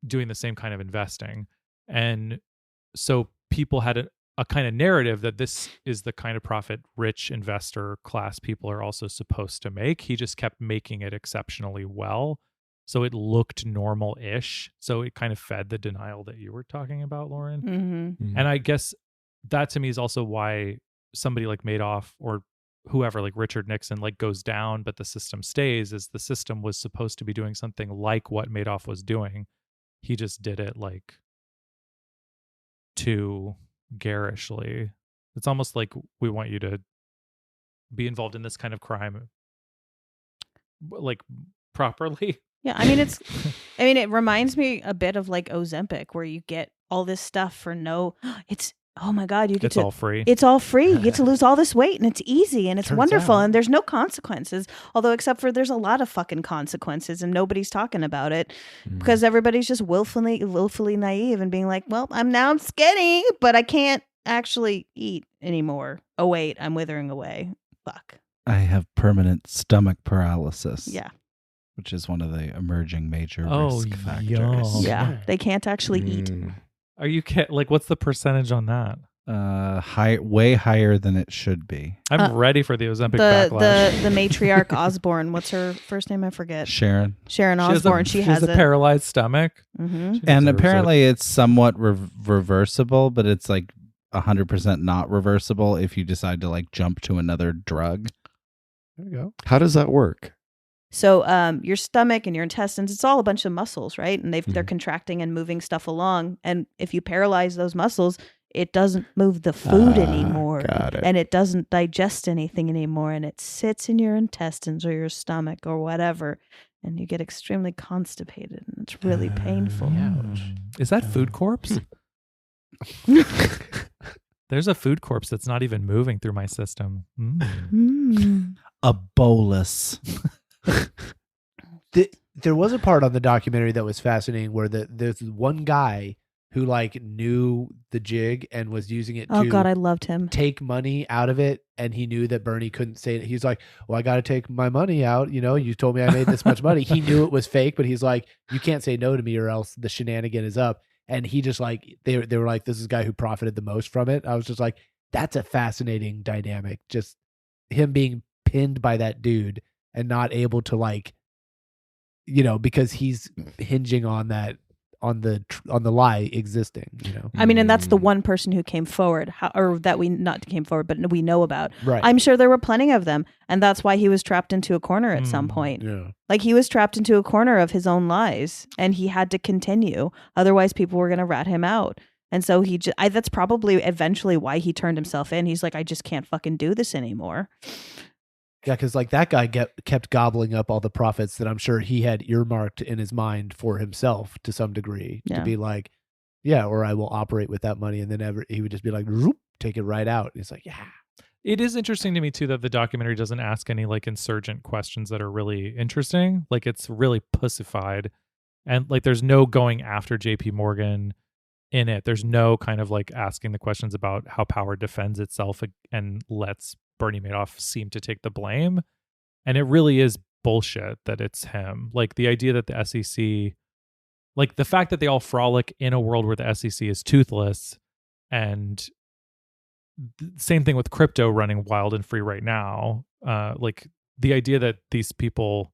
doing the same kind of investing. And so people had a kind of narrative that this is the kind of profit rich investor class people are also supposed to make. He just kept making it exceptionally well, so it looked normal-ish. So it kind of fed the denial that you were talking about, Lauren. And I guess that to me is also why somebody like Madoff or whoever, like Richard Nixon, like goes down, but the system stays, is the system was supposed to be doing something like what Madoff was doing. He just did it like too garishly. It's almost like we want you to be involved in this kind of crime like properly. Yeah, I mean it reminds me a bit of like Ozempic, where you get all this stuff for oh my God, you get It's all free. It's all free. You get to lose all this weight, and it's easy, and it's Turns wonderful, out. and there's no consequences. Although, except for there's a lot of fucking consequences, and nobody's talking about it because everybody's just willfully naive and being like, well, I'm skinny, but I can't actually eat anymore. Oh wait, I'm withering away. Fuck. I have permanent stomach paralysis. Yeah. Which is one of the emerging major risk factors. yum. Yeah. They can't actually eat. Are you like, what's the percentage on that? Way higher than it should be. I'm ready for the Ozempic The backlash. matriarch Osborne. What's her first name? I forget. Sharon. Sharon Osborne. She has a paralyzed stomach. Mm-hmm. She And deserves apparently it's somewhat reversible, but it's like 100% not reversible if you decide to like jump to another drug. There you go. How does that work? So your stomach and your intestines, it's all a bunch of muscles, right? And they're contracting and moving stuff along. And if you paralyze those muscles, it doesn't move the food anymore. Got it. And it doesn't digest anything anymore. And it sits in your intestines or your stomach or whatever. And you get extremely constipated. And it's really painful. Is that food corpse? There's a food corpse that's not even moving through my system. A bolus. There was a part on the documentary that was fascinating where there's one guy who like knew the jig and was using it Oh to God, I loved him. take money out of it, and he knew that Bernie couldn't say it. He's like, well, I got to take my money out. You know, you told me I made this much money. He knew it was fake, but he's like, you can't say no to me or else the shenanigan is up. And he just like, they were like, this is the guy who profited the most from it. I was just like, that's a fascinating dynamic. Just him being pinned by that dude and not able to like, you know, because he's hinging on that, on the lie existing, you know. I mean, and that's the one person who came forward, or that we not came forward, but we know about. Right. I'm sure there were plenty of them, and that's why he was trapped into a corner at some point. Yeah. Like he was trapped into a corner of his own lies, and he had to continue. Otherwise, people were going to rat him out. And so that's probably eventually why he turned himself in. He's like, I just can't fucking do this anymore. Yeah, because like that guy kept gobbling up all the profits that I'm sure he had earmarked in his mind for himself to some degree to be like, yeah, or I will operate with that money. And then he would just be like, take it right out. And it's like, yeah. It is interesting to me too that the documentary doesn't ask any like insurgent questions that are really interesting. Like it's really pussified, and like there's no going after JP Morgan in it. There's no kind of like asking the questions about how power defends itself and lets Bernie Madoff seem to take the blame. And it really is bullshit that it's him. Like the idea that the SEC, like the fact that they all frolic in a world where the SEC is toothless, and same thing with crypto running wild and free right now. Like the idea that these people,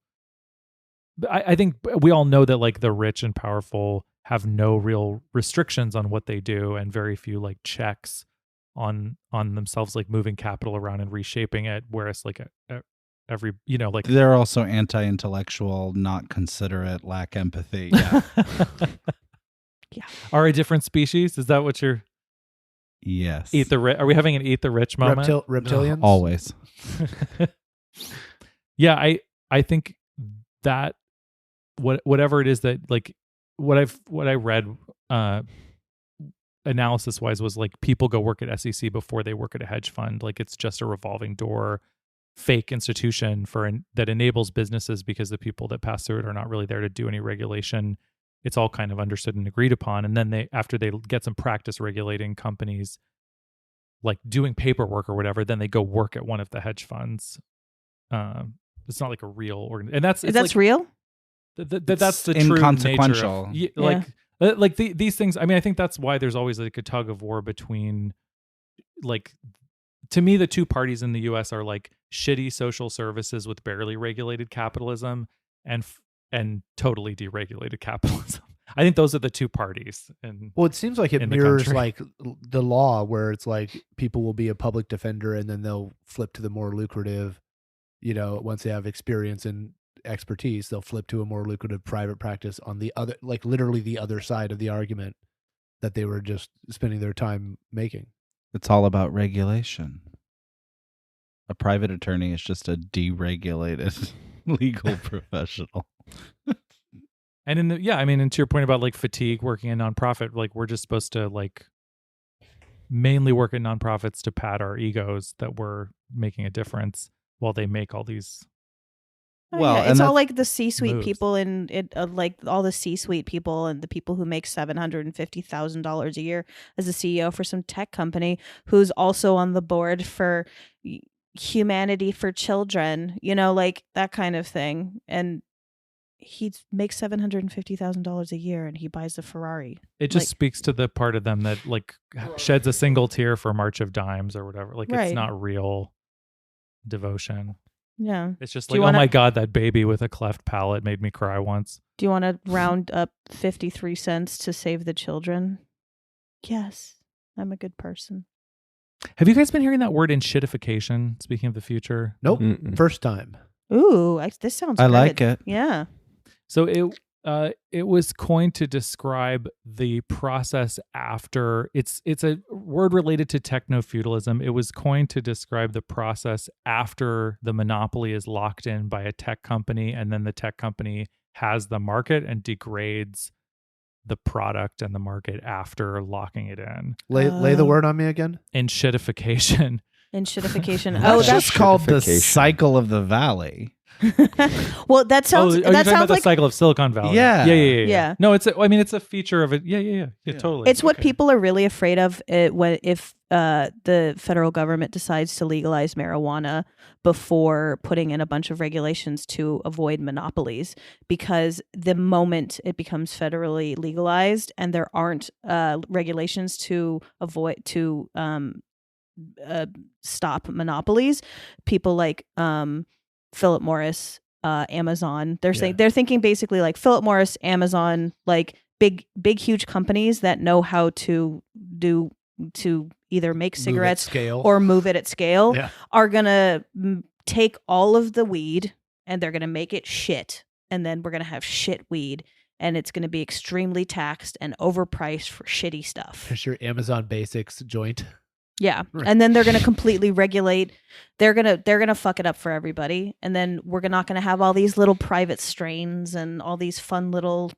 I think we all know that like the rich and powerful have no real restrictions on what they do and very few like checks on themselves, like moving capital around and reshaping it. Whereas like every, like they're also anti-intellectual, not considerate, lack empathy. Yeah. Yeah. Are a different species? Is that what you're? Yes. Are we having an eat the rich moment? Reptilians? Always. Yeah, I think that whatever it is that like what I read analysis wise was like people go work at SEC before they work at a hedge fund. Like it's just a revolving door fake institution that enables businesses because the people that pass through it are not really there to do any regulation. It's all kind of understood and agreed upon. And then after they get some practice regulating companies, like doing paperwork or whatever, then they go work at one of the hedge funds. It's not like a real organ, and that's like, real. That's the true inconsequential. nature of, like these things. I mean, I think that's why there's always like a tug of war between, like, to me, the two parties in the U.S. are like shitty social services with barely regulated capitalism and totally deregulated capitalism. I think those are the two parties. Well, it seems like it mirrors like the law, where it's like people will be a public defender and then they'll flip to the more lucrative, once they have experience and expertise, they'll flip to a more lucrative private practice on the other, like literally the other side of the argument that they were just spending their time making. It's all about regulation. A private attorney is just a deregulated legal professional. And and to your point about like fatigue working in nonprofit, like we're just supposed to like mainly work in nonprofits to pad our egos that we're making a difference while they make all these. It's all like the C-suite moves. people and like all the C-suite people and the people who make $750,000 a year as a CEO for some tech company who's also on the board for Humanity for Children, like that kind of thing. And he makes $750,000 a year and he buys a Ferrari. It just speaks to the part of them that like sheds a single tear for March of Dimes or whatever. Like It's not real devotion. Yeah. It's just like, oh my God, that baby with a cleft palate made me cry once. Do you want to round up 53 cents to save the children? Yes, I'm a good person. Have you guys been hearing that word enshittification? Speaking of the future. Nope. First time. Ooh, this sounds I good. like it. Yeah. So it was coined to describe the process after. It's a word related to techno-feudalism. It was coined to describe the process after the monopoly is locked in by a tech company, and then the tech company has the market and degrades the product and the market after locking it in. Lay the word on me again. Enshittification. Enshittification. That's just called the cycle of the valley. Well, that sounds. You're that talking about sounds like the cycle of Silicon Valley. Yeah. Yeah. No, it's a feature of it. Yeah, totally. it's what people are really afraid of if the federal government decides to legalize marijuana before putting in a bunch of regulations to avoid monopolies, because the moment it becomes federally legalized and there aren't regulations to stop monopolies, people like Philip Morris, Amazon, they're thinking basically like Philip Morris, Amazon, like big huge companies that know how to either make cigarettes or move it at scale are gonna take all of the weed and they're gonna make it shit, and then we're gonna have shit weed, and it's going to be extremely taxed and overpriced for shitty stuff. It's your Amazon Basics joint. Yeah. And then they're going to completely regulate. They're going to fuck it up for everybody. And then we're not going to have all these little private strains and all these fun little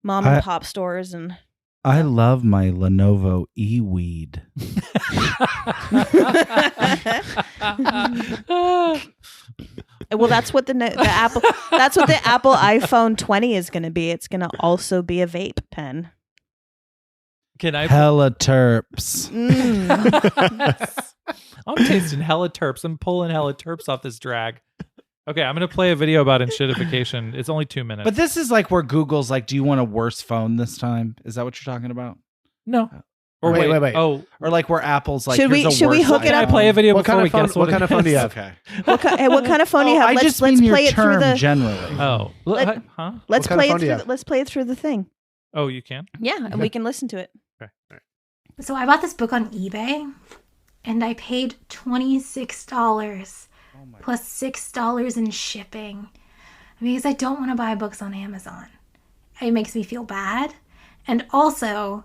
mom and pop stores. And I love my Lenovo e-weed. Well, that's what the Apple iPhone 20 is going to be. It's going to also be a vape pen. Can I? Hella terps. I'm tasting hella terps. I'm pulling hella terps off this drag. Okay, I'm going to play a video about enshittification. It's only 2 minutes. But this is like where Google's like, do you want a worse phone this time? Is that what you're talking about? No. Or wait. Oh, or like where Apple's like, Should we hook it can I up? play a video What before kind we of phone? guess What kind of phone do you have? Okay. What kind of phone do you have? I Let's just mean your play it through term the. generally. Oh. Huh? Let's What kind of play phone it do you through. have? Let's play it through the thing. Oh, you can? Yeah, and we can listen to it. Okay. All right. So I bought this book on eBay and I paid $26 plus $6 in shipping because I don't want to buy books on Amazon. It makes me feel bad. And also,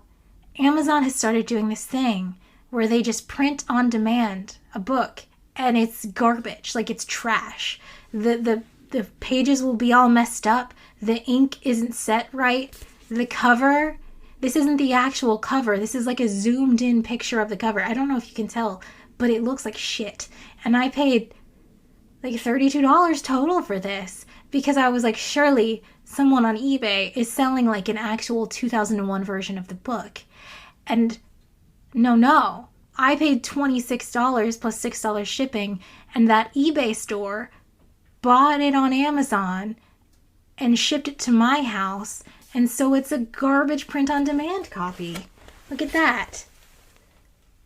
Amazon has started doing this thing where they just print on demand a book and it's garbage, like it's trash. The pages will be all messed up. The ink isn't set right. The cover, this isn't the actual cover. This is like a zoomed in picture of the cover. I don't know if you can tell, but it looks like shit. And I paid like $32 total for this because I was like, surely someone on eBay is selling like an actual 2001 version of the book. And no. I paid $26 plus $6 shipping, and that eBay store bought it on Amazon and shipped it to my house. And so it's a garbage print-on-demand copy. Look at that.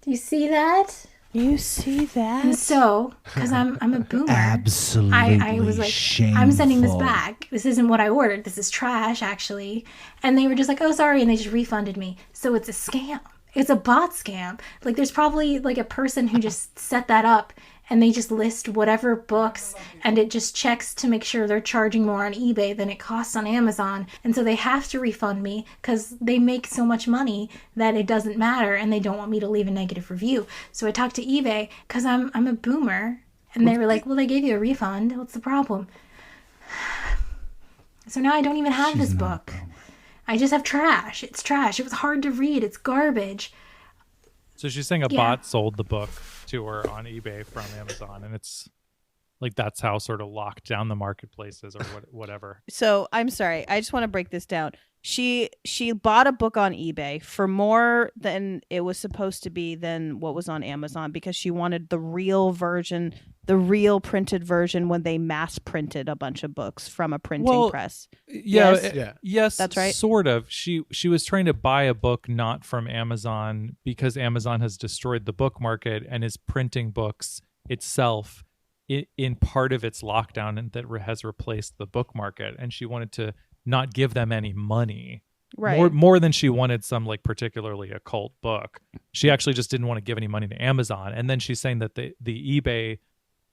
Do you see that? You see that? And so, because I'm a boomer, Absolutely I was like, shameful. I'm sending this back. This isn't what I ordered. This is trash, actually. And they were just like, oh, sorry, and they just refunded me. So it's a scam. It's a bot scam. Like, there's probably like a person who just set that up and they just list whatever books and it just checks to make sure they're charging more on eBay than it costs on Amazon. And so they have to refund me because they make so much money that it doesn't matter and they don't want me to leave a negative review. So I talked to eBay because I'm a boomer and they were like, well, they gave you a refund. What's the problem? So now I don't even have this book. I just have trash. It's trash. It was hard to read. It's garbage. So she's saying a bot sold the book to her on eBay from Amazon, and it's like that's how sort of locked down the marketplaces or whatever. So I'm sorry. I just want to break this down. She bought a book on eBay for more than it was supposed to be than what was on Amazon because she wanted the real version, the real printed version when they mass printed a bunch of books from a printing press. Yes, that's right. Sort of. She was trying to buy a book not from Amazon because Amazon has destroyed the book market and is printing books itself in part of its lockdown and that has replaced the book market. And she wanted to not give them any money, right? More than she wanted some like particularly occult book. She actually just didn't want to give any money to Amazon. And then she's saying that the eBay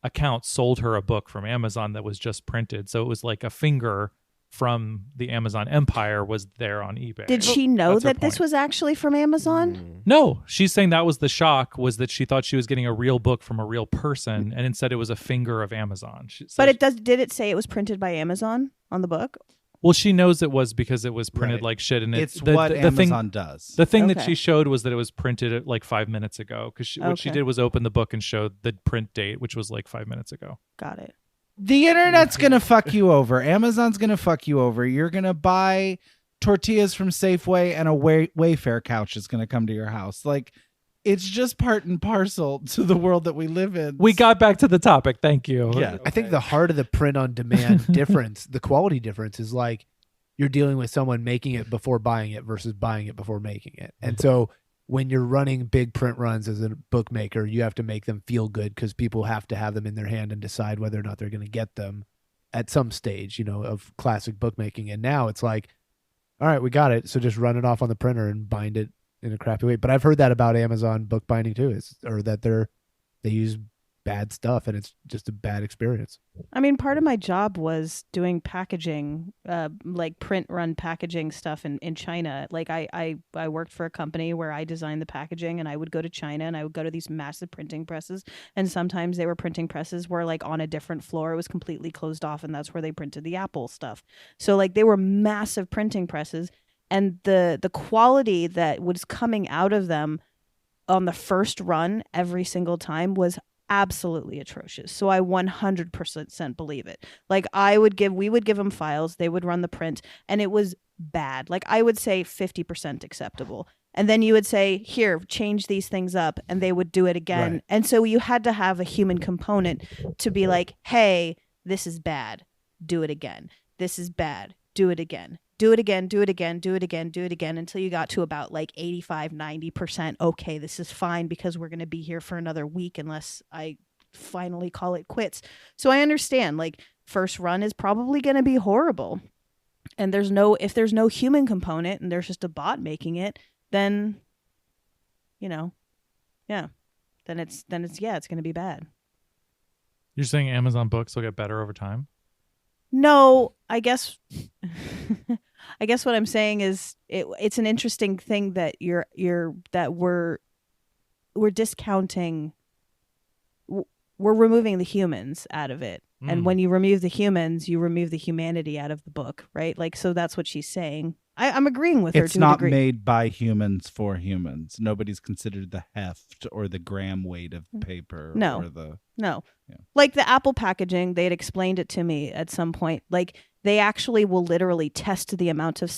account sold her a book from Amazon that was just printed. So it was like a finger from the Amazon empire was there on eBay. Did she know that this was actually from Amazon? No, she's saying that was the shock, was that she thought she was getting a real book from a real person, and instead it was a finger of Amazon. But did it say it was printed by Amazon on the book? Well, she knows it was because it was printed like shit, and it's what Amazon does. The thing that she showed was that it was printed at like 5 minutes ago. Because what she did was open the book and showed the print date, which was like 5 minutes ago. Got it. The internet's gonna fuck you over. Amazon's gonna fuck you over. You're gonna buy tortillas from Safeway, and a Wayfair couch is gonna come to your house. Like, it's just part and parcel to the world that we live in. We got back to the topic. Thank you. Yeah. I think the heart of the print on demand difference, the quality difference is like you're dealing with someone making it before buying it versus buying it before making it. And so when you're running big print runs as a bookmaker, you have to make them feel good because people have to have them in their hand and decide whether or not they're going to get them at some stage, of classic bookmaking. And now it's like, all right, we got it. So just run it off on the printer and bind it in a crappy way. But I've heard that about Amazon bookbinding too, or that they use bad stuff, and it's just a bad experience. I mean, part of my job was doing packaging, like print run packaging stuff in China. Like I worked for a company where I designed the packaging, and I would go to China and I would go to these massive printing presses. And sometimes they were printing presses where like on a different floor, it was completely closed off, and that's where they printed the Apple stuff. So like they were massive printing presses, and the quality that was coming out of them on the first run every single time was absolutely atrocious. So I 100% believe it. Like we would give them files, they would run the print, and it was bad. Like I would say 50% acceptable. And then you would say, here, change these things up, and they would do it again. Right. And so you had to have a human component to be like, hey, this is bad. Do it again. This is bad. Do it again. Do it again, do it again, do it again, do it again, until you got to about like 85, 90%. Okay, this is fine because we're going to be here for another week unless I finally call it quits. So I understand, like, first run is probably going to be horrible. And if there's no human component and there's just a bot making it, then, then it's going to be bad. You're saying Amazon books will get better over time? No, I guess what I'm saying is it's an interesting thing that we're discounting. We're removing the humans out of it. And when you remove the humans, you remove the humanity out of the book, right? Like, so that's what she's saying. I'm agreeing with her to a degree. It's not made by humans for humans. Nobody's considered the heft or the gram weight of paper. No. No. Yeah. Like the Apple packaging, they had explained it to me at some point. Like they actually will literally test the amount of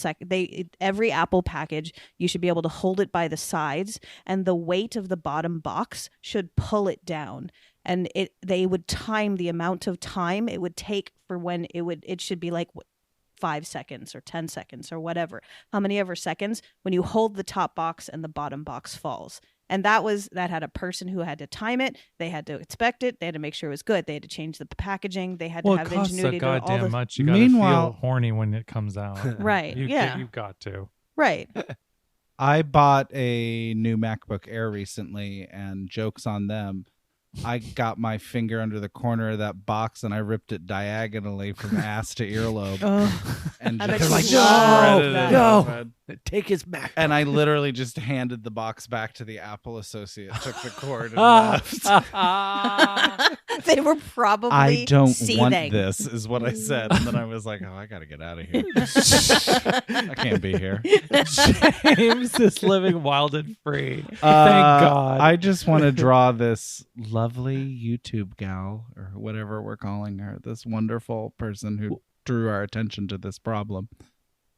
every Apple package, you should be able to hold it by the sides, and the weight of the bottom box should pull it down. And they would time the amount of time it would take for when it should be like 5 seconds or 10 seconds or whatever, how many ever seconds when you hold the top box and the bottom box falls. And that had a person who had to time it. They had to inspect it. They had to make sure it was good. They had to change the packaging. They had to have ingenuity. It costs so goddamn much. You gotta feel horny when it comes out. Right. You've got to. Right. I bought a new MacBook Air recently, and jokes on them. I got my finger under the corner of that box and I ripped it diagonally from ass to earlobe. And they're like, no, take his Mac. And I literally just handed the box back to the Apple associate, took the cord and left. They were probably I don't seething. want this, is what I said. And then I was like, I got to get out of here. I can't be here. James is living wild and free. Thank God. I just want to draw this lovely YouTube gal, or whatever we're calling her, this wonderful person who drew our attention to this problem.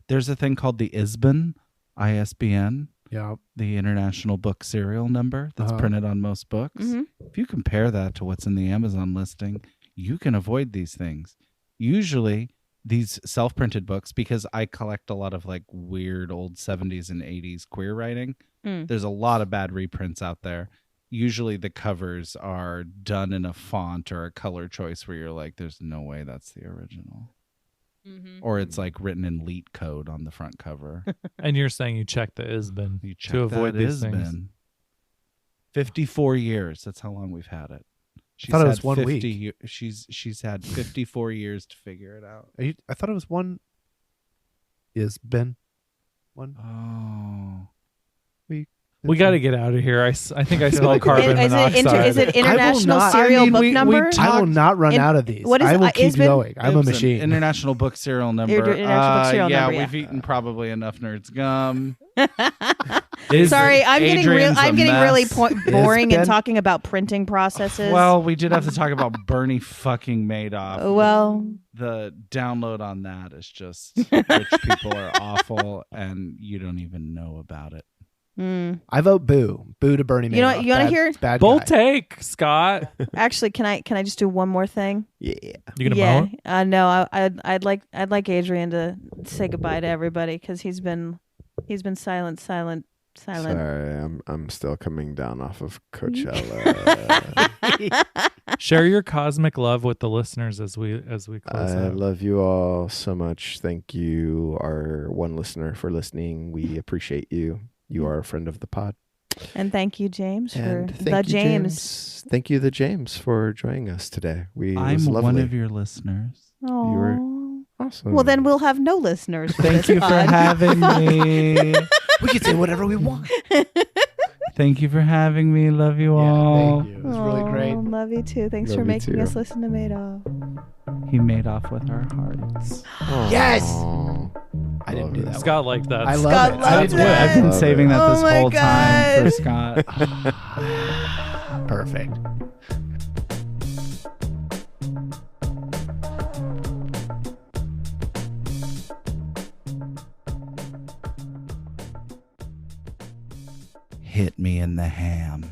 There's a thing called the ISBN. Yeah. The International Book Serial Number that's printed on most books. Mm-hmm. If you compare that to what's in the Amazon listing, you can avoid these things. Usually these self-printed books, because I collect a lot of like weird old 70s and 80s queer writing, there's a lot of bad reprints out there. Usually the covers are done in a font or a color choice where you're like, there's no way that's the original. Mm-hmm. Or it's like written in LEET code on the front cover. And you're saying you check the ISBN to avoid these things. 54 years. That's how long we've had it. I thought it was 1 week. She's had 54 years to figure it out. I thought it was one ISBN. Week. We got to get out of here. I think I smell carbon monoxide. Is it International Serial Book Number? I will not run out of these. I will keep going. I'm a machine. International Book Serial Number. We've eaten probably enough Nerds gum. Sorry, I'm getting really boring and talking about printing processes. Well, we did have to talk about Bernie fucking Madoff. Well, the download on that is just rich people are awful and you don't even know about it. I vote boo to Bernie Madoff. You want to hear bad bold guy. take, Scott? Actually, can I just do one more thing? Yeah. You gonna moan? No, I'd like Adrian to say goodbye to everybody because he's been silent. Sorry, I'm still coming down off of Coachella. Share your cosmic love with the listeners as we close I out. love you all so much. Thank you, our one listener, for listening. We appreciate you. You are a friend of the pod. And thank you, James, And for thank the you, James. Thank you, the James, for joining us today. It I'm was lovely. one of your listeners. were- Oh. Awesome. Well, then we'll have no listeners. For Thank this you for pod. having me. We can say whatever we want. Thank you for having me. Love you Yeah, all. thank you. It was really great. Oh, love you too. Thanks Love for you making too. us listen to Madoff. He made off with our hearts. Yes! Aw. I didn't do that one. Scott liked that. I love Scott it. loves I That's didn't good. do I've it. been Love saving it. that this Oh my whole time for God. Scott. Perfect. Hit me in the ham.